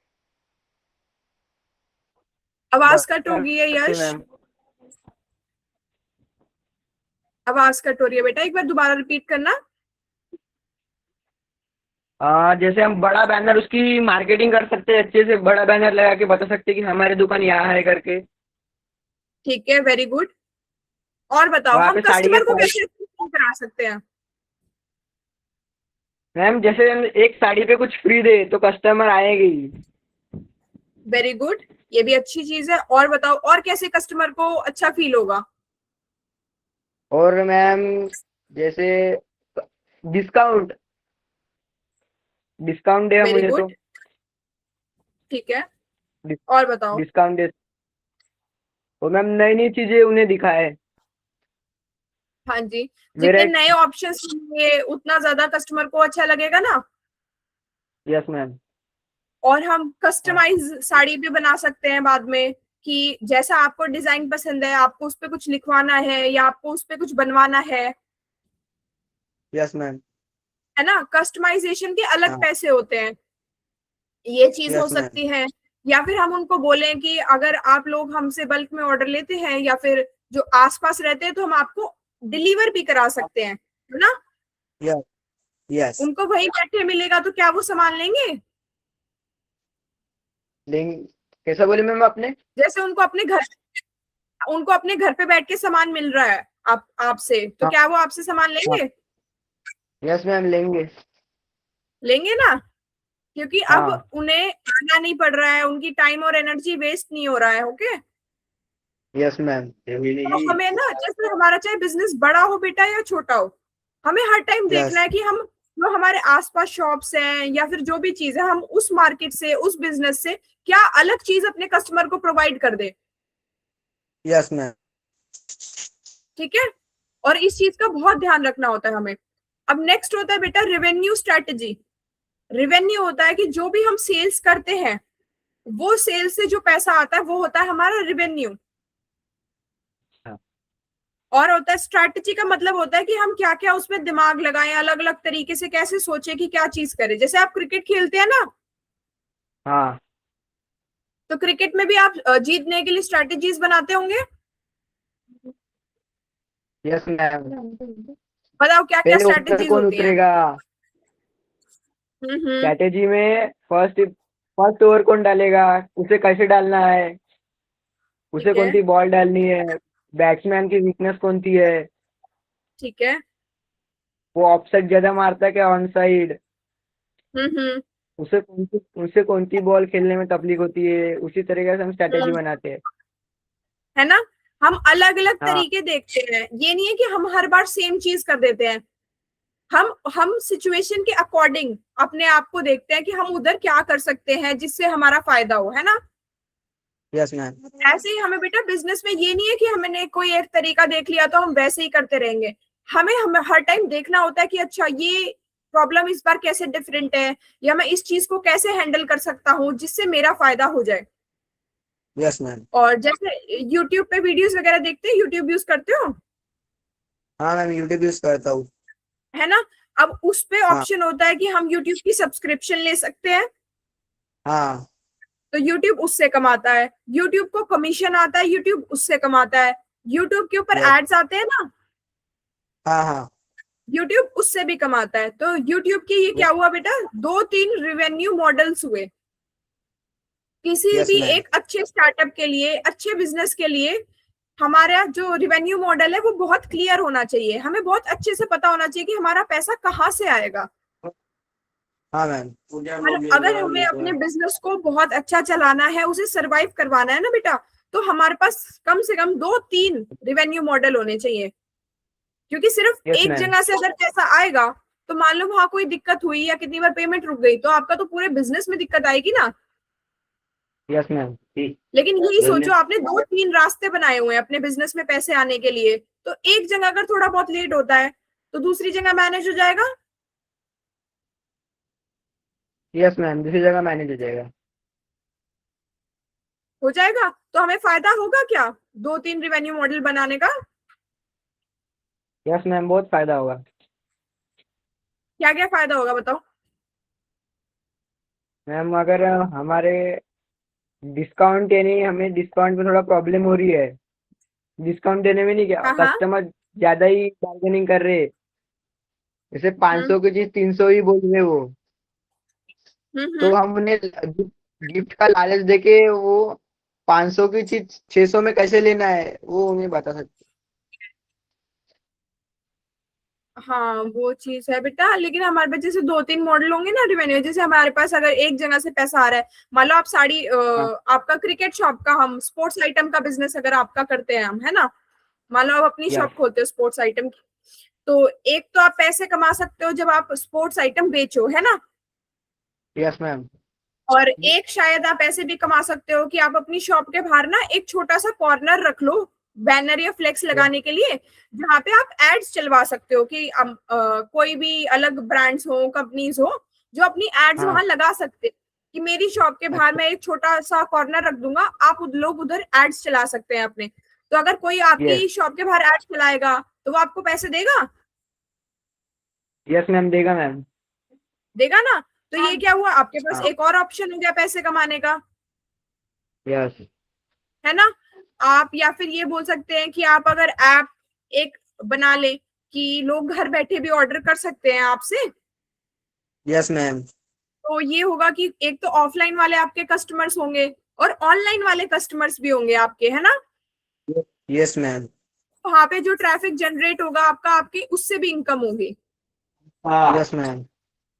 आवाज कट हो कर गई है सकते हैं यश, मैम। आवाज कट हो रही है बेटा, एक बार दोबारा रिपीट करना। जैसे हम बड़ा बैनर, उसकी मार्केटिंग कर सकते हैं, अच्छे से बड़ा बैनर लगा के बता सकते हैं कि हमारी दुकान यहाँ है करके। ठीक है, वेरी गुड। और बताओ वहाँ हम पे साड़ी के कस्टमर को प्राइस। कैसे करा सकते हैं? मैम जैसे हम एक साड़ी पे कुछ फ्री दे तो कस्टमर आएंगे ही। वेरी गुड, ये भी अच्छी चीज है। और बताओ और कैसे कस्टमर को अच्छा फील होगा? और मैम जैसे डिस्काउंट डिस्काउंट दे वेरी मुझे तो। गुड। ठीक है, और बताओ। डिस्काउंट दे। और मैम नई नई चीजें उन्हें दिखाए। हाँ जी, मेरा जितने एक। नए ऑप्शंस होंगे उतना ज्यादा कस्टमर को अच्छा लगेगा ना। Yes ma'am. और हम हाँ। कस्टमाइज साड़ी भी बना सकते हैं बाद में, कि जैसा आपको डिजाइन पसंद है, आपको उस पे कुछ लिखवाना है या आपको उस पे कुछ बनवाना यस मैम। है ना। कस्टमाइजेशन के अलग हाँ। पैसे होते हैं, ये चीज हो यस मैम। सकती है। या फिर हम उनको बोलें कि अगर आप लोग हमसे बल्क में ऑर्डर लेते हैं या फिर जो आसपास रहते हैं तो हम आपको डिलीवर भी करा सकते हैं, है ना। यस। यस। उनको वहीं बैठे मिलेगा तो क्या वो सामान लेंगे। लेंगे। कैसा बोले मैम आपने? जैसे उनको अपने घर पे बैठ के सामान मिल रहा है आप आपसे, तो हाँ। क्या वो आपसे सामान हाँ। लेंगे। यस मैम लेंगे। लेंगे ना, क्योंकि अब हाँ। उन्हें आना नहीं पड़ रहा है, उनकी टाइम और एनर्जी वेस्ट नहीं हो रहा है। ओके। Yes ma'am. तो हमें ना, जैसे हमारा चाहे बिजनेस बड़ा हो बेटा या छोटा हो, हमें हर टाइम देखना यस। है कि हम जो हमारे आसपास शॉप्स हैं या फिर जो भी चीज है, हम उस मार्केट से, उस बिजनेस से क्या अलग चीज अपने कस्टमर को प्रोवाइड कर दे। Yes ma'am. ठीक है, और इस चीज का बहुत ध्यान रखना होता है हमें। अब नेक्स्ट होता है बेटा रेवेन्यू स्ट्रेटेजी। रेवेन्यू होता है कि जो भी हम सेल्स करते हैं, वो सेल्स से जो पैसा आता है वो होता है हमारा रेवेन्यू। हाँ। और होता है स्ट्रैटेजी, का मतलब होता है कि हम क्या क्या उसमें दिमाग लगाएं, अलग अलग तरीके से कैसे सोचे कि क्या चीज करें। जैसे आप क्रिकेट खेलते हैं ना, हाँ। तो क्रिकेट में भी आप जीतने के लिए स्ट्रैटेजीज बनाते होंगे। Yes ma'am. बताओ क्या क्या पहले ओवर स्ट्रैटेजीज कौन होती हैं। उतरेगा? हम्म। स्ट्रैटेजी में फर्स्ट फर्स्ट ओवर कौन डालेगा, उसे कैसे डालना है, उसे ठीक है। कौन सी बॉल डालनी है, बैट्समैन की वीकनेस कौन सी है, ठीक है। वो ऑफ साइड ज्यादा मारता है क्या ऑन साइड, हम्म। उसे कौन सी बॉल खेलने में तकलीफ होती है, उसी तरीके से हम स्ट्रैटेजी हम्म। बनाते हैं। है ना। हम अलग अलग हाँ। तरीके देखते हैं, ये नहीं है कि हम हर बार सेम चीज कर देते हैं। हम सिचुएशन के अकॉर्डिंग अपने आप को देखते हैं कि हम उधर क्या कर सकते हैं जिससे हमारा फायदा हो, है ना। Yes ma'am. ऐसे ही हमें बेटा बिजनेस में ये नहीं है कि हमने कोई एक तरीका देख लिया तो हम वैसे ही करते रहेंगे। हमें हर टाइम देखना होता है कि अच्छा ये प्रॉब्लम इस बार कैसे डिफरेंट है, या मैं इस चीज को कैसे हैंडल कर सकता हूँ जिससे मेरा फायदा हो जाए। Yes ma'am. और जैसे यूट्यूब पे वीडियोस वगैरह देखते हैं, यूट्यूब यूज करते हो, हाँ मैम यूट्यूब यूज करता हूँ। है ना। अब उस पे हाँ। ऑप्शन होता है कि हम यूट्यूब की सब्सक्रिप्शन ले सकते हैं, हाँ। तो यूट्यूब उससे कमाता है। यूट्यूब को कमीशन आता है, यूट्यूब उससे कमाता है। यूट्यूब के ऊपर यस। एड्स आते हैं ना, हाँ। हाँ। यूट्यूब उससे भी कमाता है। तो यूट्यूब की ये क्या यस। हुआ बेटा, दो तीन रिवेन्यू मॉडल्स हुए। किसी यस भी मैम। एक अच्छे स्टार्टअप के लिए, अच्छे बिजनेस के लिए, हमारा जो रिवेन्यू मॉडल है वो बहुत क्लियर होना चाहिए। हमें बहुत अच्छे से पता होना चाहिए कि हमारा पैसा कहाँ से आएगा। हाँ मैम। और अगर हमें अपने बिजनेस को बहुत अच्छा चलाना है, उसे सरवाइव करवाना है ना बेटा, तो हमारे पास कम से कम दो तीन रिवेन्यू मॉडल होने चाहिए। क्योंकि सिर्फ यस एक मैम। जगह से अगर पैसा आएगा, तो मान लो वहां कोई दिक्कत हुई या कितनी बार पेमेंट रुक गई, तो आपका तो पूरे बिजनेस में दिक्कत आएगी ना। Yes ma'am. ठीक। लेकिन यही सोचो, आपने दो तीन रास्ते बनाए हुए हैं अपने बिजनेस में पैसे आने के लिए, तो एक जगह अगर थोड़ा बहुत लेट होता है तो दूसरी जगह मैनेज हो जाएगा। यस मैम दूसरी जगह मैनेज हो जाएगा। हो जाएगा तो हमें फायदा होगा क्या, दो तीन रिवेन्यू मॉडल बनाने का। यस मैम बहुत फायदा होगा। क्या क्या फायदा होगा बताओ। मैम अगर हमारे डिस्काउंट यानी हमें डिस्काउंट में थोड़ा प्रॉब्लम हो रही है, डिस्काउंट देने में नहीं, क्या हाँ हाँ। कस्टमर ज्यादा ही बार्गेनिंग कर रहे, जैसे हम्म 500 की चीज 300 ही बोल रहे वो, तो हम्म। हम उन्हें गिफ्ट का लालच देके वो 500 की चीज 600 में कैसे लेना है वो उन्हें बता सकते। हाँ वो चीज है बेटा, लेकिन हमारे पास जैसे दो तीन मॉडल होंगे ना रिवेन्यू, जैसे हमारे पास अगर एक जगह से पैसा आ रहा है, मान लो आप साड़ी हाँ। आपका क्रिकेट शॉप का, हम स्पोर्ट्स आइटम का बिजनेस अगर आपका करते हैं हम, है ना। मान लो आप अपनी यस शॉप खोलते हो स्पोर्ट्स आइटम की, तो एक तो आप पैसे कमा सकते हो जब आप स्पोर्ट्स आइटम बेचो, है ना। Yes ma'am. और एक शायद आप ऐसे भी कमा सकते हो कि आप अपनी शॉप के बाहर ना एक छोटा सा कॉर्नर रख लो, बैनर या फ्लेक्स लगाने के लिए, जहाँ पे आप एड्स चलवा सकते हो कि कोई भी अलग ब्रांड्स हो, कंपनीज हो, जो अपनी एड्स हाँ वहां लगा सकते हैं कि मेरी शॉप के बाहर अच्छा मैं एक छोटा सा कॉर्नर रख दूंगा, आप लोग उधर एड्स चला सकते हैं अपने। तो अगर कोई यस आपकी शॉप के बाहर एड्स चलाएगा तो वो आपको पैसे देगा। यस मैम, देगा मैम। देगा ना। तो ये क्या हुआ, आपके पास हाँ एक और ऑप्शन हो गया पैसे कमाने का, यस है ना। आप या फिर ये बोल सकते हैं कि आप अगर ऐप एक बना ले कि लोग घर बैठे भी ऑर्डर कर सकते हैं आपसे, यस मैम। तो ये होगा कि एक तो ऑफलाइन वाले आपके कस्टमर्स होंगे और ऑनलाइन वाले कस्टमर्स भी होंगे आपके, है ना। Yes ma'am. वहां पे जो ट्रैफिक जनरेट होगा आपका, आपकी उससे भी इनकम होगी। हाँ यस मैम।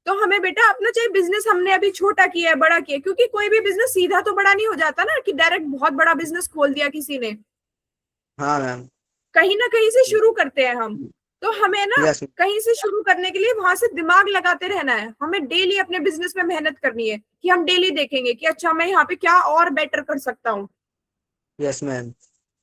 तो हमें बेटा अपना चाहे बिजनेस हमने अभी छोटा किया है बड़ा किया है, क्योंकि कोई भी बिजनेस सीधा तो बड़ा नहीं हो जाता ना कि डायरेक्ट बहुत बड़ा बिजनेस खोल दिया किसी ने। हाँ मैम। कहीं ना कहीं से शुरू करते हैं हम। तो हमें ना यस कहीं से शुरू करने के लिए वहां से दिमाग लगाते रहना है, हमें डेली अपने बिजनेस में मेहनत करनी है कि हम डेली देखेंगे कि अच्छा मैं यहाँ पे क्या और बेटर कर सकता हूँ। Yes ma'am.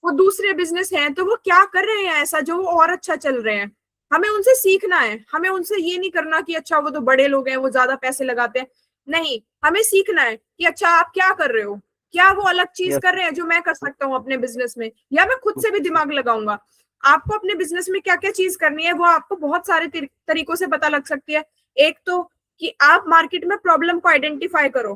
वो दूसरे बिजनेस हैं तो वो क्या कर रहे हैं ऐसा जो वो और अच्छा चल रहे हैं, हमें उनसे सीखना है। हमें उनसे ये नहीं करना कि अच्छा वो तो बड़े लोग हैं वो ज्यादा पैसे लगाते हैं, नहीं, हमें सीखना है कि अच्छा आप क्या कर रहे हो, क्या वो अलग चीज यस कर रहे हैं जो मैं कर सकता हूँ अपने बिजनेस में, या मैं खुद से भी दिमाग लगाऊंगा। आपको अपने बिजनेस में क्या क्या चीज करनी है वो आपको बहुत सारे तरीकों से पता लग सकती है। एक तो कि आप मार्केट में प्रॉब्लम को आइडेंटिफाई करो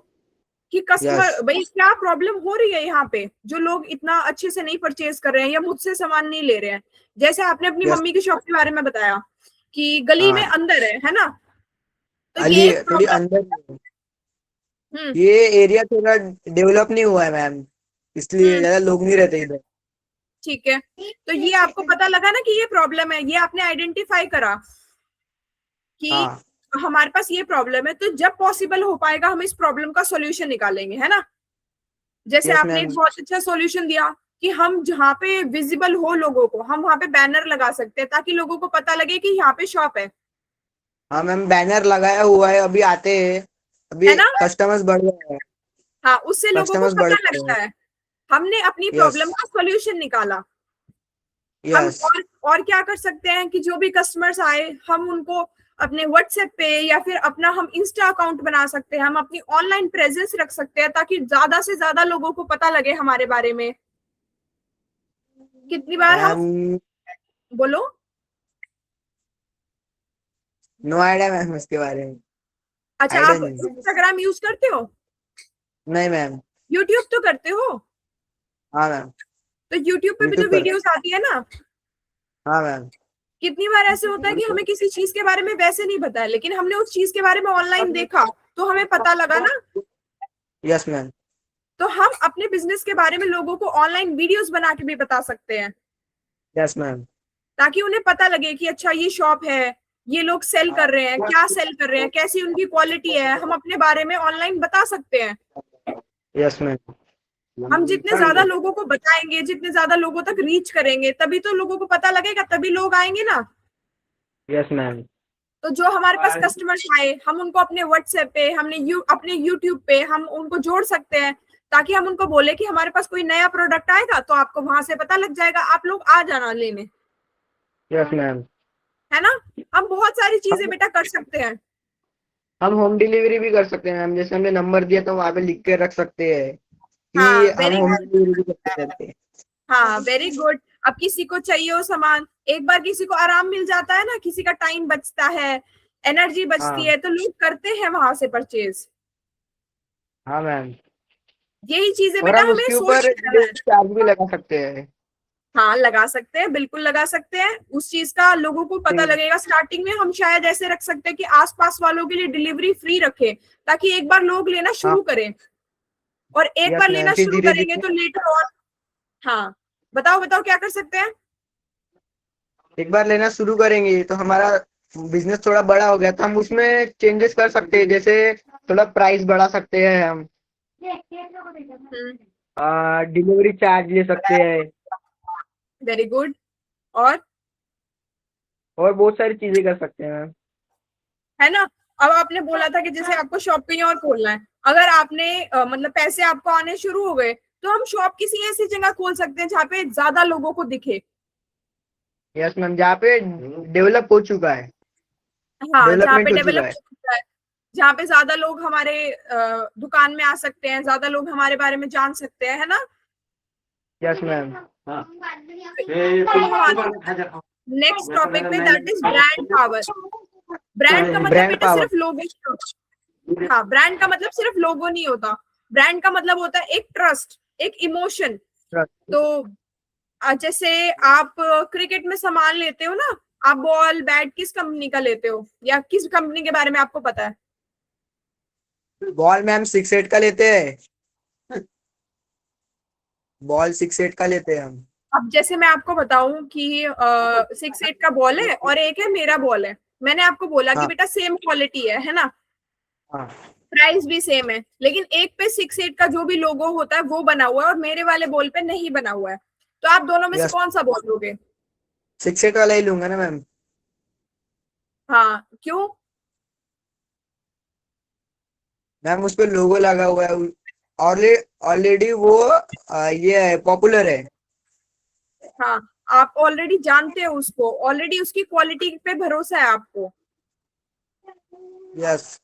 कि यस कस्टमर भाई क्या प्रॉब्लम हो रही है यहाँ पे, जो लोग इतना अच्छे से नहीं परचेज कर रहे हैं या मुझसे सामान नहीं ले रहे हैं। जैसे आपने अपनी यस। मम्मी की शॉप के बारे में बताया कि गली में हाँ अंदर है ना। तो ये अली एक थोड़ी प्रॉब्लम। अंदर है। हम्म। ये एरिया थोड़ा डेवलप नहीं हुआ है मैम, इसलिए हम्म। ज्यादा लोग नहीं रहते इधर। ठीक है। तो ये आपको पता लगा ना कि ये प्रॉब्लम है, ये आपने आइडेंटिफाई करा कि हाँ हमारे पास ये प्रॉब्लम है, तो जब पॉसिबल हो पाएगा हम इस प्रॉब्लम का सॉल्यूशन निकालेंगे, है ना। जैसे यस आपने मैम। एक बहुत अच्छा सॉल्यूशन दिया कि हम जहाँ पे विजिबल हो लोगों को, हम वहां पे बैनर लगा सकते हैं ताकि लोगों को पता लगे कि यहाँ पे शॉप है हाँ मैम, बैनर लगाया हुआ है, अभी आते हैं। है अभी ना। कस्टमर्स बढ़ गए हैं। हाँ, उससे लोगों को कस्टमर्स बढ़ पता गए लगता हैं। है हमने अपनी यस प्रॉब्लम का सॉल्यूशन निकाला। हम यस और क्या कर सकते हैं कि जो भी कस्टमर्स आए हम उनको अपने व्हाट्सएप पे या फिर अपना हम इंस्टा अकाउंट बना सकते हैं, हम अपनी ऑनलाइन प्रेजेंस रख सकते हैं ताकि ज्यादा से ज्यादा लोगों को पता लगे हमारे बारे में। कितनी बार हम, मैम। बोलो। नो आइडिया मैम उसके बारे में। अच्छा, आइडिया आप नहीं। इंस्टाग्राम यूज करते हो, नहीं मैम। यूट्यूब तो करते हो, हाँ मैम। तो यूट्यूब पे भी तो यूट्यूब पर। वीडियोस आती है ना। हाँ मैम। कितनी बार ऐसे होता है कि हमें किसी चीज के बारे में वैसे नहीं पता है लेकिन हमने उस चीज के बारे में ऑनलाइन देखा तो हमें पता लगा ना। Yes ma'am. तो हम अपने बिजनेस के बारे में लोगों को ऑनलाइन वीडियोस बना के भी बता सकते हैं यस मैम। ताकि उन्हें पता लगे कि अच्छा ये शॉप है, ये लोग सेल कर रहे हैं, क्या सेल कर रहे हैं, कैसी उनकी क्वालिटी है, हम अपने बारे में ऑनलाइन बता सकते हैं। Yes ma'am. हम जितने ज्यादा लोगों को बताएंगे, जितने ज्यादा लोगों तक रीच करेंगे, तभी तो लोगों को पता लगेगा, तभी लोग आएंगे ना। Yes ma'am. तो जो हमारे पास कस्टमर्स आए हम उनको अपने व्हाट्सएप पे, हमने अपने यूट्यूब पे हम उनको जोड़ सकते हैं ताकि हम उनको बोले कि हमारे पास कोई नया प्रोडक्ट आएगा तो आपको वहां से पता लग जाएगा, आप लोग आ जाना लेने, यस मैम। है ना। हम बहुत सारी चीजें हम बेटा कर सकते हैं। हम होम डिलीवरी भी कर सकते हैं मैम, जैसे हमने नंबर दिया तो वहाँ पे लिख के रख सकते हैं कि हाँ हम वेरी होम गुड। डिलीवरी भी करते हैं। हाँ वेरी गुड। अब किसी को चाहिए हो सामान, एक बार किसी को आराम मिल जाता है ना, किसी का टाइम बचता है, एनर्जी बचती हाँ है, तो लोग करते हैं वहां से परचेज। हाँ मैम। यही चीजें और बेटा हम हमें उसके सोच ऊपर के करना है। डिलीवरी चार्ज भी लगा सकते हैं। हाँ लगा सकते हैं, बिल्कुल लगा सकते हैं, उस चीज का लोगों को पता ठीक। लगेगा। स्टार्टिंग में हम शायद ऐसे रख सकते हैं कि आसपास वालों के लिए डिलीवरी फ्री रखें ताकि एक बार लोग लेना हाँ शुरू करें, और एक यस बार मैम, लेना फिर शुरू धीरे करेंगे धीरे तो लेटर ऑन। हाँ, बताओ बताओ क्या कर सकते हैं। एक बार लेना शुरू करेंगे तो हमारा बिजनेस थोड़ा बड़ा हो गया तो हम उसमें चेंजेस कर सकते हैं, जैसे थोड़ा प्राइस बढ़ा सकते हैं हम, हम्म। डिलीवरी चार्ज ले सकते हैं। Very good. और बहुत सारी चीजें कर सकते हैं मैम। है ना। अब आपने बोला था कि जैसे आपको शॉप कहीं और खोलना है, अगर आपने मतलब पैसे आपको आने शुरू हो गए, तो हम शॉप किसी ऐसी जगह खोल सकते हैं जहाँ पे ज्यादा लोगों को दिखे। यस मैम, जहाँ पे डेवलप हो चुका है, हाँ, जहाँ पे डेवलपमेंट हो चुका डेवलप है। हो चुका है, जहाँ पे ज्यादा लोग हमारे दुकान में आ सकते हैं, ज्यादा लोग हमारे बारे में जान सकते हैं, है ना। Yes ma'am. अब हम आते हैं नेक्स्ट टॉपिक पे, that is brand power. Brand का मतलब ब्रांड बेटा पावर। सिर्फ लोगो नहीं होता। हाँ, ब्रांड का मतलब सिर्फ लोगो नहीं होता। ब्रांड का मतलब होता है एक ट्रस्ट, एक इमोशन। तो जैसे आप क्रिकेट में सामान लेते हो ना, आप बॉल बैट किस कंपनी का लेते हो, या किस कंपनी के बारे में आपको पता है? बॉल मैम 6-8 का लेते हैं। बॉल 6-8 का लेते हैं हम। अब जैसे मैं आपको बताऊं कि 6-8 का बॉल है और एक है मेरा बॉल है, मैंने आपको बोला कि हाँ बेटा सेम क्वालिटी है ना, हाँ। प्राइस भी सेम है, लेकिन एक पे 6-8 का जो भी लोगो होता है वो बना हुआ है और मेरे वाले बॉल पे नहीं बना हुआ है। तो आप दोनों में से यस, कौन सा बॉल लोगे? 6-8 वाला ही लूंगा ना मैम। हाँ, क्यों? मैम उस पे लोगो लगा हुआ है, ऑलरेडी ऑलरेडी वो ये है, पॉपुलर है। हाँ, आप ऑलरेडी जानते हो उसको, ऑलरेडी उसकी क्वालिटी पे भरोसा है आपको, यस।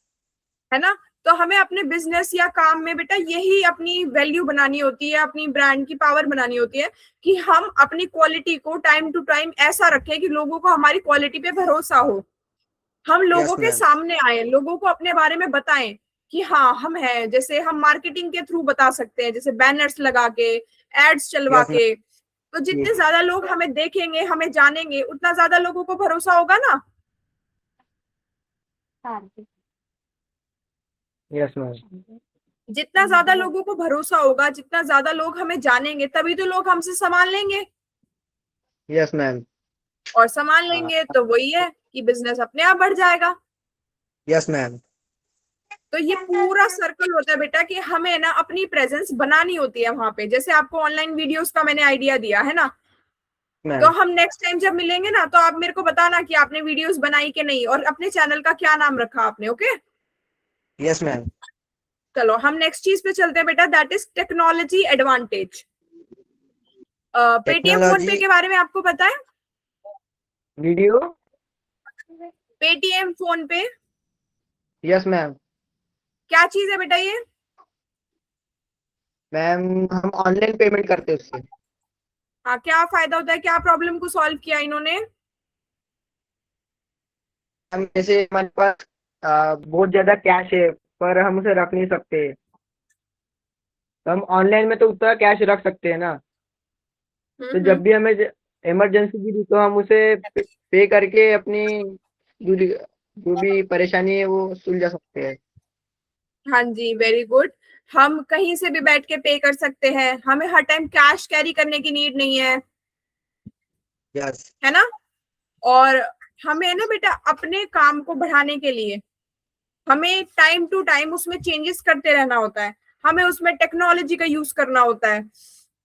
है ना। तो हमें अपने बिजनेस या काम में बेटा यही अपनी वैल्यू बनानी होती है, अपनी ब्रांड की पावर बनानी होती है, कि हम अपनी क्वालिटी को टाइम टू टाइम ऐसा रखें कि लोगों को हमारी क्वालिटी पे भरोसा हो, हम लोगों यस के मैम। सामने आए, लोगों को अपने बारे में बताएं कि हाँ हम हैं। जैसे हम मार्केटिंग के थ्रू बता सकते हैं, जैसे बैनर्स लगा के, एड्स चलवा यस के। तो जितने ज्यादा लोग हमें देखेंगे, हमें जानेंगे, उतना ज्यादा लोगों को भरोसा होगा ना। मैम। Yes ma'am. जितना ज्यादा लोगों को भरोसा होगा, जितना ज्यादा लोग हमें जानेंगे, तभी तो लोग हमसे सामान लेंगे, यस मैम। और सामान लेंगे तो वही है कि बिजनेस अपने आप बढ़ जाएगा। Yes ma'am. तो ये पूरा सर्कल होता है बेटा कि हमें ना अपनी प्रेजेंस बनानी होती है वहां पे। जैसे आपको ऑनलाइन वीडियोस का मैंने आइडिया दिया है ना, तो मैम। हम नेक्स्ट टाइम जब मिलेंगे ना, तो आप मेरे को बताना कि आपने वीडियोस बनाई कि नहीं, और अपने चैनल का क्या नाम रखा आपने, ओके। Yes ma'am. चलो हम नेक्स्ट चीज पे चलते हैं बेटा, that is technology advantage. Paytm phone technology. पे के बारे में आपको पता है? वीडियो। पेटीएम फोन पे यस मैम। क्या चीज है बेटा ये? मैम हम ऑनलाइन पेमेंट करते हैं उससे। हाँ, क्या फायदा होता है, क्या प्रॉब्लम को सॉल्व किया इन्होंने? हम जैसे हमारे पास बहुत ज्यादा कैश है, पर हम उसे रख नहीं सकते, तो हम ऑनलाइन में तो उतना कैश रख सकते हैं ना। तो हम्म। जब भी हमें इमरजेंसी गिरी तो हम उसे पे करके अपनी जो भी परेशानी है वो सुलझा सकते हैं। हाँ जी, वेरी गुड। हम कहीं से भी बैठ के पे कर सकते हैं, हमें हर टाइम कैश कैरी करने की नीड नहीं है, यस। है ना। और हमें ना बेटा अपने काम को बढ़ाने के लिए हमें टाइम टू टाइम उसमें चेंजेस करते रहना होता है, हमें उसमें टेक्नोलॉजी का यूज करना होता है।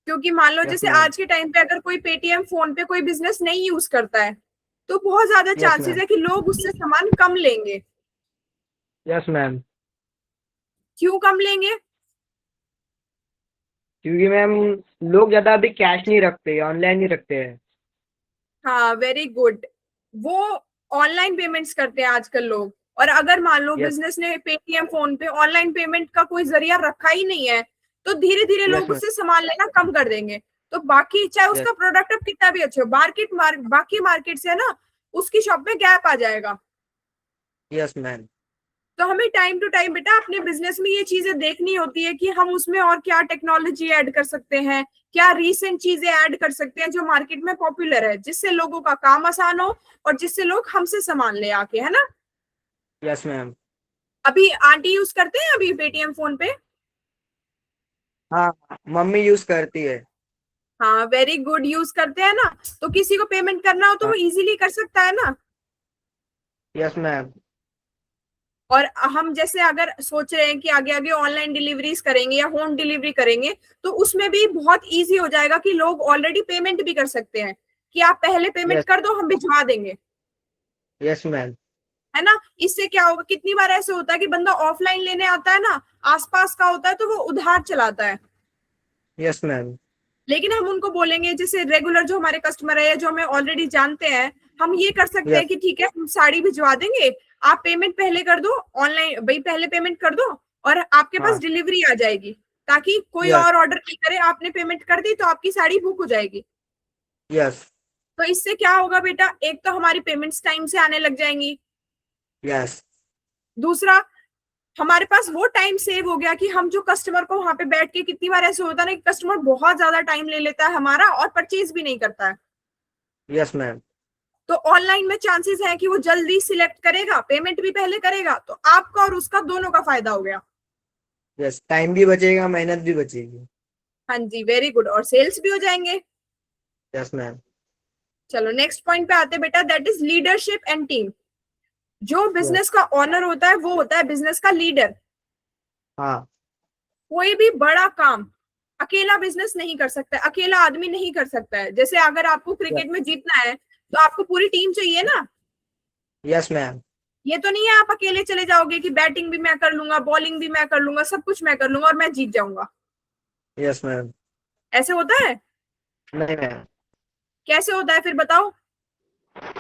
क्योंकि मान लो यस जैसे मैम। आज के टाइम पे अगर कोई पेटीएम फोन पे कोई बिजनेस नहीं यूज करता है, तो बहुत ज्यादा यस चांसेस मैम। है कि लोग उससे सामान कम लेंगे। Yes ma'am. क्यों कम लेंगे? क्योंकि मैम लोग ज्यादा अभी कैश नहीं रखते, ऑनलाइन ही रखते हैं। हाँ, वेरी गुड। वो ऑनलाइन पेमेंट्स करते हैं आजकल लोग। और अगर मान लो यस। बिजनेस ने पेटीएम फोन पे ऑनलाइन पेमेंट का कोई जरिया रखा ही नहीं है, तो धीरे धीरे यस लोग मैम। उससे सामान लेना कम कर देंगे। तो बाकी चाहे यस। उसका प्रोडक्ट अब कितना भी अच्छा हो, बाकी मार्केट से ना उसकी शॉप में गैप आ जाएगा। Yes ma'am. तो हमें टाइम टू टाइम बेटा अपने बिजनेस में ये चीजें देखनी होती है कि हम उसमें और क्या टेक्नोलॉजी ऐड कर सकते हैं, क्या रीसेंट चीजें ऐड कर सकते हैं जो मार्केट में पॉपुलर है, जिससे लोगों का काम आसान हो और जिससे लोग हमसे सामान ले आके, है ना। Yes ma'am. अभी आंटी यूज करते हैं अभी पेटीएम फोन पे? हाँ, मम्मी यूज करती है। हाँ, वेरी गुड, यूज करते हैं ना। तो किसी को पेमेंट करना हो तो वो हाँ। इजीली कर सकता है ना। Yes ma'am. और हम जैसे अगर सोच रहे हैं कि आगे आगे ऑनलाइन डिलीवरीज करेंगे या होम डिलीवरी करेंगे, तो उसमें भी बहुत इजी हो जाएगा कि लोग ऑलरेडी पेमेंट भी कर सकते हैं, कि आप पहले पेमेंट यस कर दो, हम भिजवा देंगे, यस मैम। है ना। इससे क्या होगा, कितनी बार ऐसे होता है कि बंदा ऑफलाइन लेने आता है ना, आसपास का होता है तो वो उधार चलाता है। Yes ma'am. लेकिन हम उनको बोलेंगे, जैसे रेगुलर जो हमारे कस्टमर है या जो हमें ऑलरेडी जानते हैं, हम ये कर सकते हैं यस। कि ठीक है हम साड़ी भिजवा देंगे, आप पेमेंट पहले कर दो ऑनलाइन, भाई पहले पेमेंट कर दो और आपके पास हाँ। डिलीवरी आ जाएगी, ताकि कोई यस और ऑर्डर नहीं करे, आपने पेमेंट कर दी तो आपकी साड़ी बुक हो जाएगी। यस तो इससे क्या होगा बेटा, एक तो हमारी पेमेंट्स टाइम से आने लग जाएंगी, यस दूसरा हमारे पास वो टाइम सेव हो गया कि हम जो कस्टमर को वहां पे बैठ के, कितनी बार ऐसे होता है ना कि कस्टमर बहुत ज्यादा टाइम ले लेता है हमारा और परचेज भी नहीं करता है। Yes ma'am. तो ऑनलाइन में चांसेस है कि वो जल्दी सिलेक्ट करेगा, पेमेंट भी पहले करेगा, तो आपका और उसका दोनों का फायदा हो गया। यस, टाइम भी बचेगा, मेहनत भी बचेगी। हाँ जी, वेरी गुड, और सेल्स भी हो जाएंगे। Yes ma'am. चलो नेक्स्ट पॉइंट पे आते हैं बेटा, that is leadership and team. जो यस। बिजनेस का ऑनर होता है वो होता है बिजनेस का लीडर। हाँ। कोई भी बड़ा काम अकेला बिजनेस नहीं कर सकता है, अकेला आदमी नहीं कर सकता है। जैसे अगर आपको क्रिकेट में जीतना है तो आपको पूरी टीम चाहिए ना। Yes ma'am. ये तो नहीं है आप अकेले चले जाओगे कि बैटिंग भी मैं कर लूंगा, बॉलिंग भी मैं कर लूंगा, सब कुछ मैं कर लूंगा और मैं जीत जाऊंगा। Yes ma'am. ऐसे होता है? नहीं मैम। कैसे होता है फिर बताओ।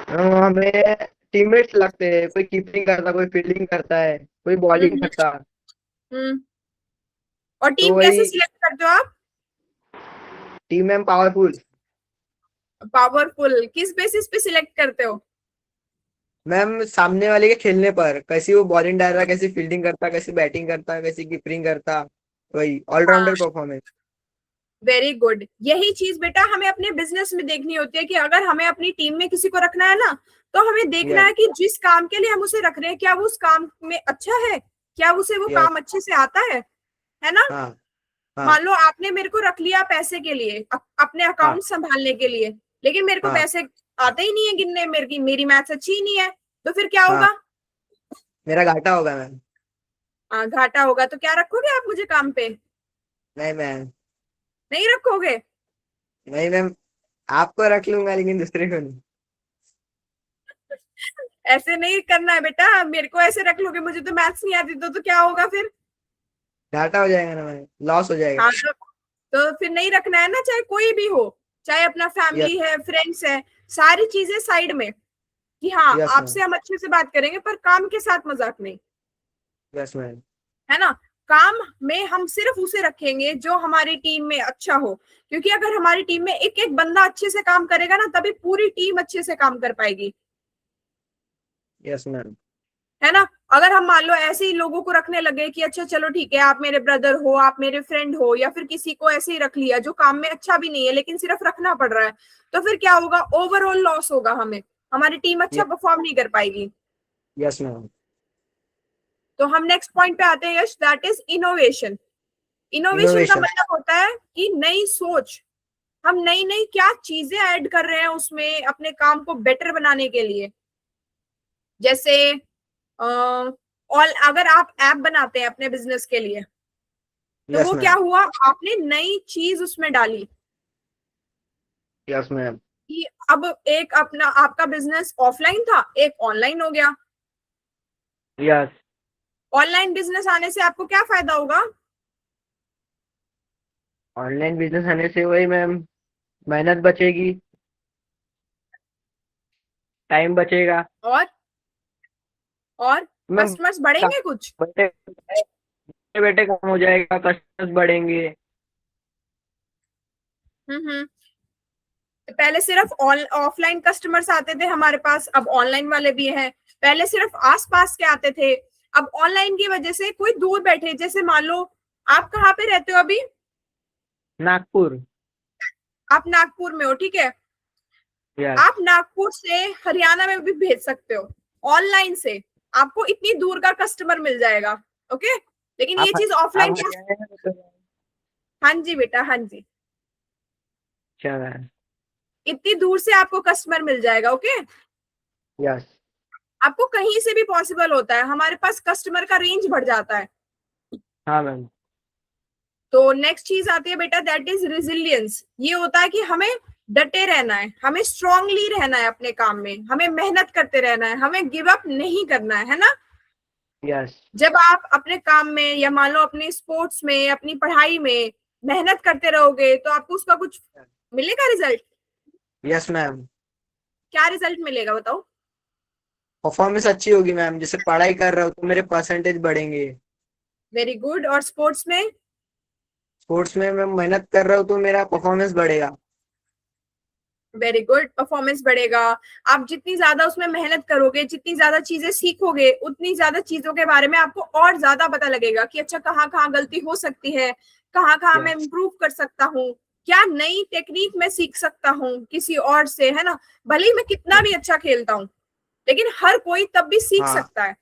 हमें टीममेट्स लगते हैं, कोई कीपिंग करता, कोई फील्डिंग करता है, कोई बॉलिंग हम्म करता। हम्म। और तो टीम कैसे वही सिलेक्ट करते हो आप? Team ma'am powerful. पावरफुल किस बेसिस पे सिलेक्ट करते हो? मैम सामने वाले के खेलने पर, कैसी वो बॉलिंग डाल रहा, कैसी फील्डिंग करता, कैसी बैटिंग करता, कैसी कीपिंग करता, वही ऑलराउंडर हाँ, परफॉर्मेंस। Very good. यही चीज बेटा हमें अपने बिजनेस में देखनी होती है कि अगर हमें अपनी टीम में किसी को रखना है ना, तो हमें देखना यस है कि जिस काम के लिए हम उसे रख रहे हैं क्या वो उस काम में अच्छा है, क्या उसे वो यस। काम अच्छे से आता है ना। हाँ हाँ मान लो आपने मेरे को रख लिया पैसे के लिए, अपने हाँ अकाउंट संभालने के लिए, लेकिन मेरे को हाँ पैसे आते ही नहीं है गिनने, मेरी मैथ्स अच्छी ही नहीं है, तो फिर क्या हाँ। होगा? मेरा घाटा होगा मैम। घाटा होगा। तो क्या रखोगे आप मुझे काम पे? नहीं मैम। नहीं रखोगे? नहीं मैम, आपको रख लूंगा लेकिन दूसरे को नहीं। ऐसे नहीं करना है बेटा, मेरे को ऐसे रख लोगे, मुझे तो मैथ्स नहीं आती तो क्या होगा फिर? घाटा हो जाएगा ना मैम, लॉस हो जाएगा। हाँ तो फिर नहीं रखना है ना, चाहे कोई भी हो, चाहे अपना यस फैमिली है, फ्रेंड्स है, सारी चीजें साइड में, कि हाँ यस मैम। आपसे हम अच्छे से बात करेंगे पर काम के साथ मजाक नहीं, यस मैम। है ना। काम में हम सिर्फ उसे रखेंगे जो हमारी टीम में अच्छा हो, क्योंकि अगर हमारी टीम में एक एक बंदा अच्छे से काम करेगा ना, तभी पूरी टीम अच्छे से काम कर पाएगी, यस मैम। है ना। अगर हम मान लो ऐसे ही लोगों को रखने लगे कि अच्छा चलो ठीक है, आप मेरे ब्रदर हो, आप मेरे फ्रेंड हो, या फिर किसी को ऐसे ही रख लिया जो काम में अच्छा भी नहीं है लेकिन सिर्फ रखना पड़ रहा है, तो फिर क्या होगा, ओवरऑल लॉस होगा हमें, हमारी टीम अच्छा परफॉर्म नहीं कर पाएगी। Yes ma'am. तो हम नेक्स्ट पॉइंट पे आते हैं यश, दैट इज इनोवेशन। इनोवेशन का इनोवेशन। मतलब होता है कि नई सोच, हम नई नई क्या चीजें ऐड कर रहे हैं उसमें अपने काम को बेटर बनाने के लिए। जैसे और अगर आप ऐप बनाते हैं अपने बिजनेस के लिए, तो यस वो क्या मैम। हुआ, आपने नई चीज उसमें डाली यस मैम। कि अब एक अपना आपका बिजनेस ऑफलाइन था, एक ऑनलाइन हो गया। यस। ऑनलाइन बिजनेस आने से आपको क्या फायदा होगा? ऑनलाइन बिजनेस आने से वही मैम, मेहनत बचेगी, टाइम बचेगा और और मैम। कस्टमर्स बढ़ेंगे कुछ? बैठे बैठे काम हो जाएगा, कस्टमर्स बढ़ेंगे। हम्म। पहले सिर्फ ऑफलाइन कस्टमर्स आते थे हमारे पास, अब ऑनलाइन वाले भी हैं। पहले सिर्फ आस पास के आते थे, अब ऑनलाइन की वजह से कोई दूर बैठे, जैसे मान लो आप कहाँ पे रहते हो अभी? नागपुर। आप नागपुर में हो, ठीक है। यस। आप नागपुर से हरियाणा में भी भेज सकते हो ऑनलाइन से, आपको इतनी दूर का कस्टमर मिल जाएगा। ओके, लेकिन आप ये चीज आप ऑफलाइन। हरियाणा में तो। हाँ जी बेटा, हाँ जी, अच्छा मैम। इतनी दूर से आपको कस्टमर मिल जाएगा। Okay, yes. आपको कहीं से भी पॉसिबल होता है, हमारे पास कस्टमर का रेंज बढ़ जाता है। हाँ मैम। तो नेक्स्ट चीज आती है बेटा, दैट इज रेजिलियंस। ये होता है कि हमें डटे रहना है, हमें स्ट्रांगली रहना है अपने काम में, हमें मेहनत करते रहना है, हमें गिव अप नहीं करना है ना। यस। जब आप अपने काम में या मान लो अपने स्पोर्ट्स में, अपनी पढ़ाई में मेहनत करते रहोगे तो आपको उसका कुछ मिलेगा रिजल्ट। Yes ma'am. क्या रिजल्ट मिलेगा बताओ। परफॉर्मेंस अच्छी होगी मैम, जैसे पढ़ाई कर रहा हूँ तो मेरे परसेंटेज बढ़ेंगे। Very good. और स्पोर्ट्स में? स्पोर्ट्स में मैं मेहनत कर रहा हूँ तो मेरा परफॉर्मेंस बढ़ेगा। वेरी गुड, परफॉर्मेंस बढ़ेगा। आप जितनी ज्यादा उसमें मेहनत करोगे, जितनी ज्यादा चीजें सीखोगे, उतनी ज्यादा चीजों के बारे में आपको और ज्यादा पता लगेगा कि अच्छा कहाँ कहाँ गलती हो सकती है, कहाँ कहाँ मैं यस। इम्प्रूव कर सकता हूँ, क्या नई टेक्निक मैं सीख सकता हूँ किसी और से, है ना। भले ही मैं कितना भी अच्छा खेलता हूँ, लेकिन हर कोई तब भी सीख हाँ। सकता है।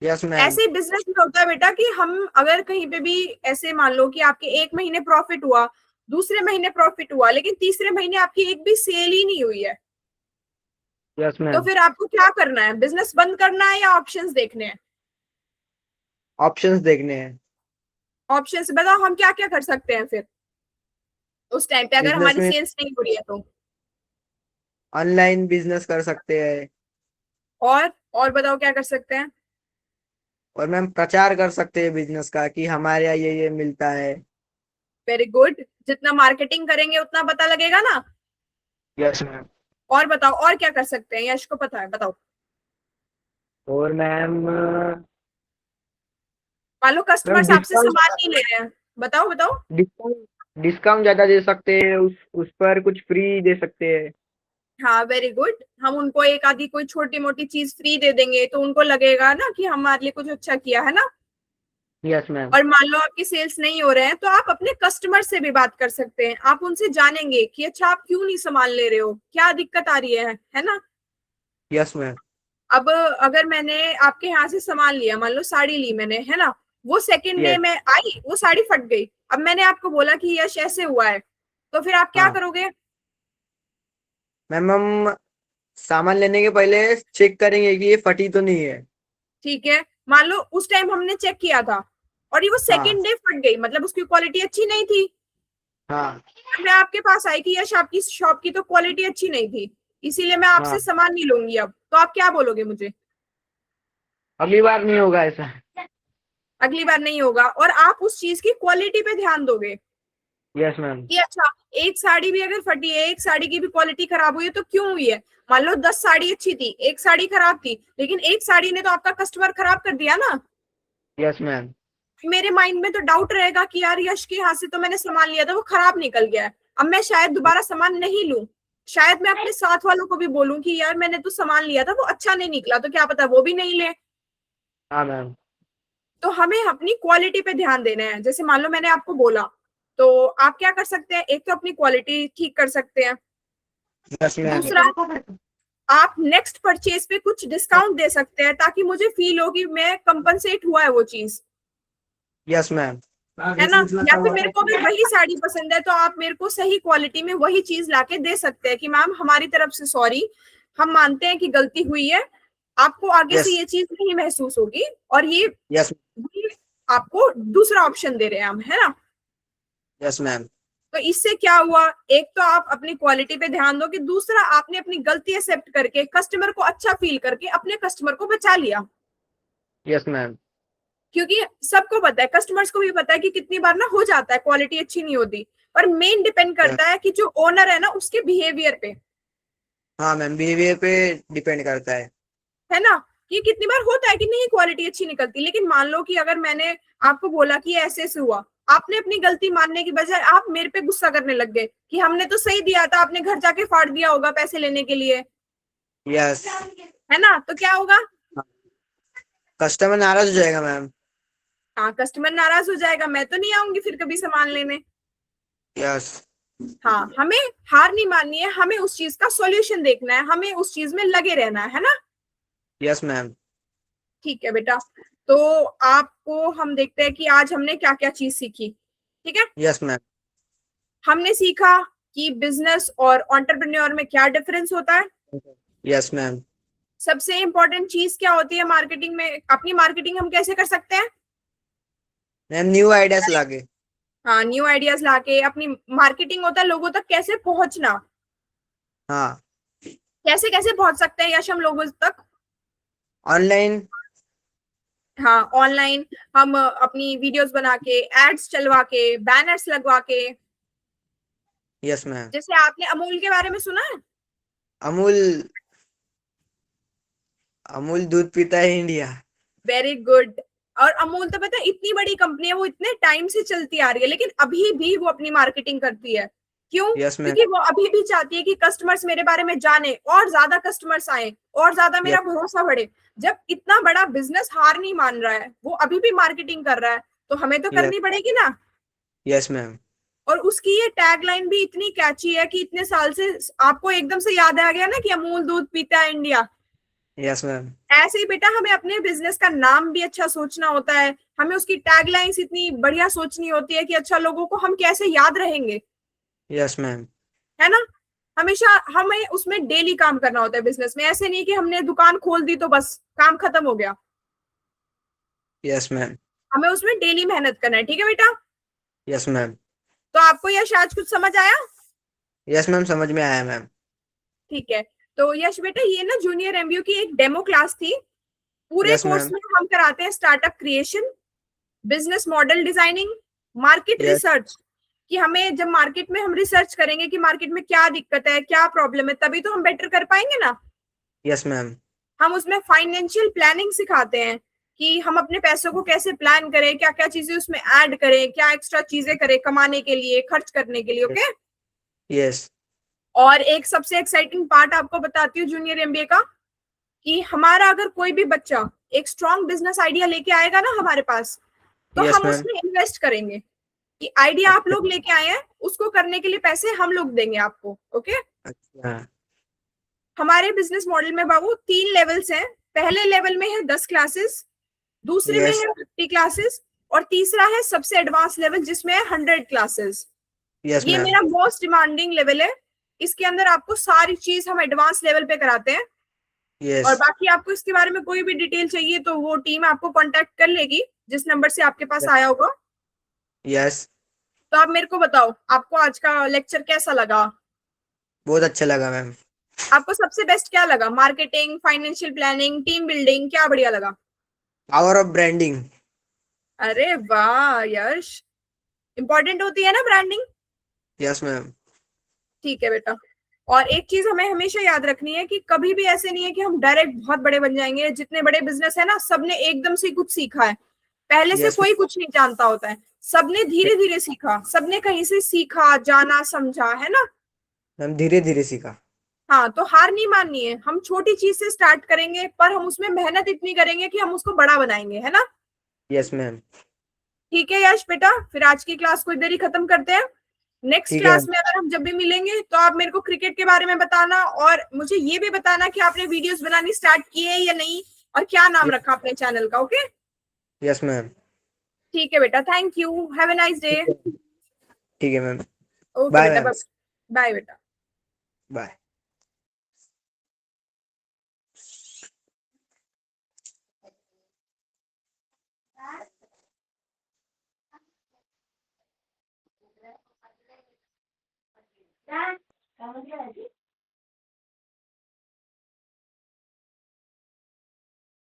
Yes ma'am. ऐसे ही बिजनेस में होता है बेटा कि हम अगर कहीं पे भी ऐसे मान लो कि आपके एक महीने प्रॉफिट हुआ, दूसरे महीने प्रॉफिट हुआ, लेकिन तीसरे महीने आपकी एक भी सेल ही नहीं हुई है, यस तो मैम। फिर आपको क्या करना है? बिजनेस बंद करना है या ऑप्शंस देखने हैं? ऑप्शंस देखने हैं। ऑप्शंस बताओ, हम क्या क्या कर सकते हैं फिर उस टाइम पे अगर बिजनेस हमारी में सेल्स नहीं हो रही है तो। ऑनलाइन बिजनेस कर सकते हैं। और बताओ क्या कर सकते हैं। और मैम प्रचार कर सकते हैं बिजनेस का कि हमारे यहाँ ये मिलता है। Very good. जितना मार्केटिंग करेंगे उतना पता लगेगा ना। Yes ma'am. और बताओ और क्या कर सकते हैं, यश को पता है बताओ। और मैम मान लो मैम कस्टमर्स आपसे डिस्काउंट सामान नहीं ले रहे हैं, बताओ बताओ। डिस्काउंट डिस्काउंट ज्यादा दे सकते हैं, उस पर कुछ फ्री दे सकते हैं। हाँ वेरी गुड। हम उनको एक आधी कोई छोटी मोटी चीज फ्री दे देंगे तो उनको लगेगा ना कि हमारे लिए कुछ अच्छा किया है ना। Yes ma'am. और मान लो आपकी सेल्स नहीं हो रहे हैं तो आप अपने कस्टमर से भी बात कर सकते हैं, आप उनसे जानेंगे कि अच्छा आप क्यों नहीं सामान ले रहे हो, क्या दिक्कत आ रही है ना। Yes ma'am. अब अगर मैंने आपके यहाँ से सामान लिया, मान लो साड़ी ली मैंने, है ना, वो सेकंड डे यस। में आई, वो साड़ी फट गई, अब मैंने आपको बोला कि यश ऐसे हुआ है, तो फिर आप क्या हाँ करोगे? मैम, हम सामान लेने के पहले चेक करेंगे कि ये फटी तो नहीं है। ठीक है, मान लो उस टाइम हमने चेक किया था और ये वो हाँ। सेकंड डे फट गई, मतलब उसकी क्वालिटी अच्छी नहीं थी। हाँ। मैं आपके पास आई कि यश आपकी शॉप की तो क्वालिटी अच्छी नहीं थी, इसीलिए मैं आपसे हाँ। सामान नहीं लूंगी, अब तो आप क्या बोलोगे मुझे? अगली बार नहीं होगा ऐसा। अगली बार नहीं होगा और आप उस चीज की क्वालिटी पे ध्यान दोगे यस मैम। कि अच्छा एक साड़ी भी अगर फटी है, एक साड़ी की भी क्वालिटी खराब हुई है तो क्यों हुई है। मान लो 10 साड़ी अच्छी थी, एक साड़ी खराब थी, लेकिन एक साड़ी ने तो आपका कस्टमर खराब कर दिया ना। Yes ma'am. मेरे माइंड में तो डाउट रहेगा कि यार यश के यहाँ से तो मैंने सामान लिया था, वो खराब निकल गया है, अब मैं शायद दोबारा सामान नहीं लूं। शायद मैं अपने साथ वालों को भी बोलूं कि यार मैंने तो सामान लिया था वो अच्छा नहीं निकला, तो क्या पता वो भी नहीं ले। हाँ मैम। तो हमें अपनी क्वालिटी पे ध्यान देना है। जैसे मान लो मैंने आपको बोला, तो आप क्या कर सकते हैं, एक तो अपनी क्वालिटी ठीक कर सकते हैं, यस मैम। दूसरा आप नेक्स्ट परचेज पे कुछ डिस्काउंट दे सकते हैं ताकि मुझे फील हो कि मैं कंपनसेट हुआ है वो चीज, यस मैम। है ना। या फिर मेरे को अगर वही साड़ी पसंद है तो आप मेरे को सही क्वालिटी में वही चीज लाके दे सकते हैं कि मैम हमारी तरफ से सॉरी, हम मानते हैं कि गलती हुई है, आपको आगे से यस। ये चीज नहीं महसूस होगी, और यस। ये आपको दूसरा ऑप्शन दे रहे हैं हम, है ना। Yes ma'am. तो इससे क्या हुआ, एक तो आप अपनी क्वालिटी पे ध्यान दोगे, दूसरा आपने अपनी गलती एक्सेप्ट करके कस्टमर को अच्छा फील करके अपने कस्टमर को बचा लिया। Yes ma'am. क्योंकि सबको पता है, कस्टमर्स को भी पता है कि कितनी बार ना हो जाता है क्वालिटी अच्छी नहीं होती, पर मेन डिपेंड करता है कि जो ओनर है ना उसके बिहेवियर पे, हाँ मैम, बिहेवियर पे डिपेंड करता है। है ना। कि कितनी बार होता है कि नहीं क्वालिटी अच्छी निकलती, लेकिन मान लो कि अगर मैंने आपको बोला कि ऐसे ऐसे हुआ, आपने अपनी गलती मानने की बजाय आप मेरे पे गुस्सा करने लग गए कि हमने तो सही दिया था, आपने घर जाके फाड़ दिया होगा पैसे लेने के लिए, यस। है ना, तो क्या होगा? कस्टमर नाराज हो जाएगा मैम। हाँ कस्टमर नाराज हो जाएगा, मैं तो नहीं आऊंगी फिर कभी सामान लेने। यस। हाँ हमें हार नहीं माननी है, हमें उस चीज का सॉल्यूशन देखना है, हमें उस चीज में लगे रहना है ना। Yes ma'am. ठीक है बेटा, तो आपको हम देखते हैं कि आज हमने क्या क्या चीज सीखी। ठीक है, यस मैम। हमने सीखा कि बिजनेस और एंटरप्रेन्योर में क्या डिफरेंस होता है। Yes ma'am. सबसे इंपॉर्टेंट चीज क्या होती है मार्केटिंग में, अपनी मार्केटिंग हम कैसे कर सकते हैं। मैम न्यू आइडियाज लागे। हाँ, न्यू आइडियाज लाके अपनी मार्केटिंग होता है, लोगों तक कैसे पहुंचना, हाँ, कैसे कैसे पहुंच सकते हैं यश हम लोगों तक। ऑनलाइन। हाँ, ऑनलाइन हम अपनी वीडियोस बना के, एड्स चलवा के, बैनर्स लगवा के। Yes ma'am. जैसे आपने अमूल के बारे में सुना है? अमूल, अमूल दूध पीता है इंडिया। Very good. और अमूल तो पता है इतनी बड़ी कंपनी है, वो इतने टाइम से चलती आ रही है, लेकिन अभी भी वो अपनी मार्केटिंग करती है। क्यों? Yes ma'am. क्योंकि वो अभी भी चाहती है कि कस्टमर्स मेरे बारे में जाने, और ज्यादा कस्टमर्स आए, और ज्यादा मेरा यस। भरोसा बढ़े। जब इतना बड़ा बिजनेस हार नहीं मान रहा है, वो अभी भी मार्केटिंग कर रहा है, तो हमें तो यस। करनी पड़ेगी ना। Yes ma'am. और उसकी ये टैगलाइन भी इतनी कैची है कि इतने साल से आपको एकदम से याद आ गया ना कि अमूल दूध पीता है इंडिया। Yes ma'am. ऐसे ही बेटा हमें अपने बिजनेस का नाम भी अच्छा सोचना होता है, हमें उसकी टैगलाइंस इतनी बढ़िया सोचनी होती है कि अच्छा लोगों को हम कैसे याद रहेंगे, यस मैम। है ना। हमेशा हमें उसमें डेली काम करना होता है बिजनेस में, ऐसे नहीं कि हमने दुकान खोल दी तो बस काम खत्म हो गया। Yes ma'am. हमें उसमें डेली मेहनत करना है, ठीक है बेटा। Yes ma'am. तो आपको यश आज कुछ समझ आया? यस मैम, समझ में आया मैम। ठीक है। तो यश बेटा ये ना जूनियर एमबीए की एक डेमो क्लास थी। पूरे यस कोर्स मैम। में हम कराते हैं startup creation, business model designing, market yes. Research, कि हमें जब मार्केट में हम रिसर्च करेंगे कि मार्केट में क्या दिक्कत है, क्या प्रॉब्लम है, तभी तो हम बेटर कर पाएंगे ना। Yes ma'am. हम उसमें फाइनेंशियल प्लानिंग सिखाते हैं कि हम अपने पैसों को कैसे प्लान करें, क्या क्या चीजें उसमें ऐड करें, क्या एक्स्ट्रा चीजें करें कमाने के लिए, खर्च करने के लिए। ओके। यस। और एक सबसे एक्साइटिंग पार्ट आपको बताती हूँ जूनियर एमबीए का, कि हमारा अगर कोई भी बच्चा एक स्ट्रॉन्ग बिजनेस आइडिया लेके आएगा ना हमारे पास, तो यस हम मैम। उसमें इन्वेस्ट करेंगे। कि आइडिया आप अच्छा। लोग लेके आए हैं, उसको करने के लिए पैसे हम लोग देंगे आपको। ओके। अच्छा। हमारे बिजनेस मॉडल में बाबू 3 लेवल्स हैं। पहले लेवल में है 10 क्लासेस, दूसरे में यस। है 50 क्लासेस, और तीसरा है सबसे एडवांस लेवल जिसमें है 100 क्लासेस। यस ये मैम। मेरा मोस्ट डिमांडिंग लेवल है। इसके अंदर आपको सारी चीज हम एडवांस लेवल पे कराते हैं। और यस। बाकी आपको इसके बारे में कोई भी डिटेल चाहिए तो वो टीम आपको कांटेक्ट कर लेगी जिस नंबर से आपके पास आया होगा। यस। तो आप मेरे को बताओ, आपको आज का लेक्चर कैसा लगा? बहुत अच्छा लगा मैम। आपको सबसे बेस्ट क्या लगा? Marketing, financial planning, team building, क्या बढ़िया लगा? Power of branding. अरे वाह यश, इंपॉर्टेंट होती है ना ब्रांडिंग। Yes ma'am. ठीक है बेटा। और एक चीज हमें हमेशा याद रखनी है कि कभी भी ऐसे नहीं है कि हम डायरेक्ट बहुत बड़े बन जाएंगे। जितने बड़े बिजनेस है ना, सबने एकदम से कुछ सीखा है। पहले से यस कोई कुछ नहीं जानता होता है, सबने धीरे धीरे सीखा, सबने कहीं से सीखा, जाना, समझा, है ना। मैम, धीरे धीरे सीखा। हाँ, तो हार नहीं माननी है। हम छोटी चीज से स्टार्ट करेंगे, पर हम उसमें मेहनत इतनी करेंगे कि हम उसको बड़ा बनाएंगे, है ना। Yes ma'am. ठीक है यश बेटा, फिर आज की क्लास को इधर ही खत्म करते हैं। नेक्स्ट ठीक है क्लास मैम। में अगर हम जब भी मिलेंगे तो आप मेरे को क्रिकेट के बारे में बताना, और मुझे ये भी बताना कि आपने वीडियोस बनानी स्टार्ट की है या नहीं, और क्या नाम रखा अपने चैनल का। ओके। Yes ma'am. ठीक है बेटा, thank you, have a nice day. ठीक है मैम। ओके बाय बेटा, मैम। बाय। बाय बेटा। बाय।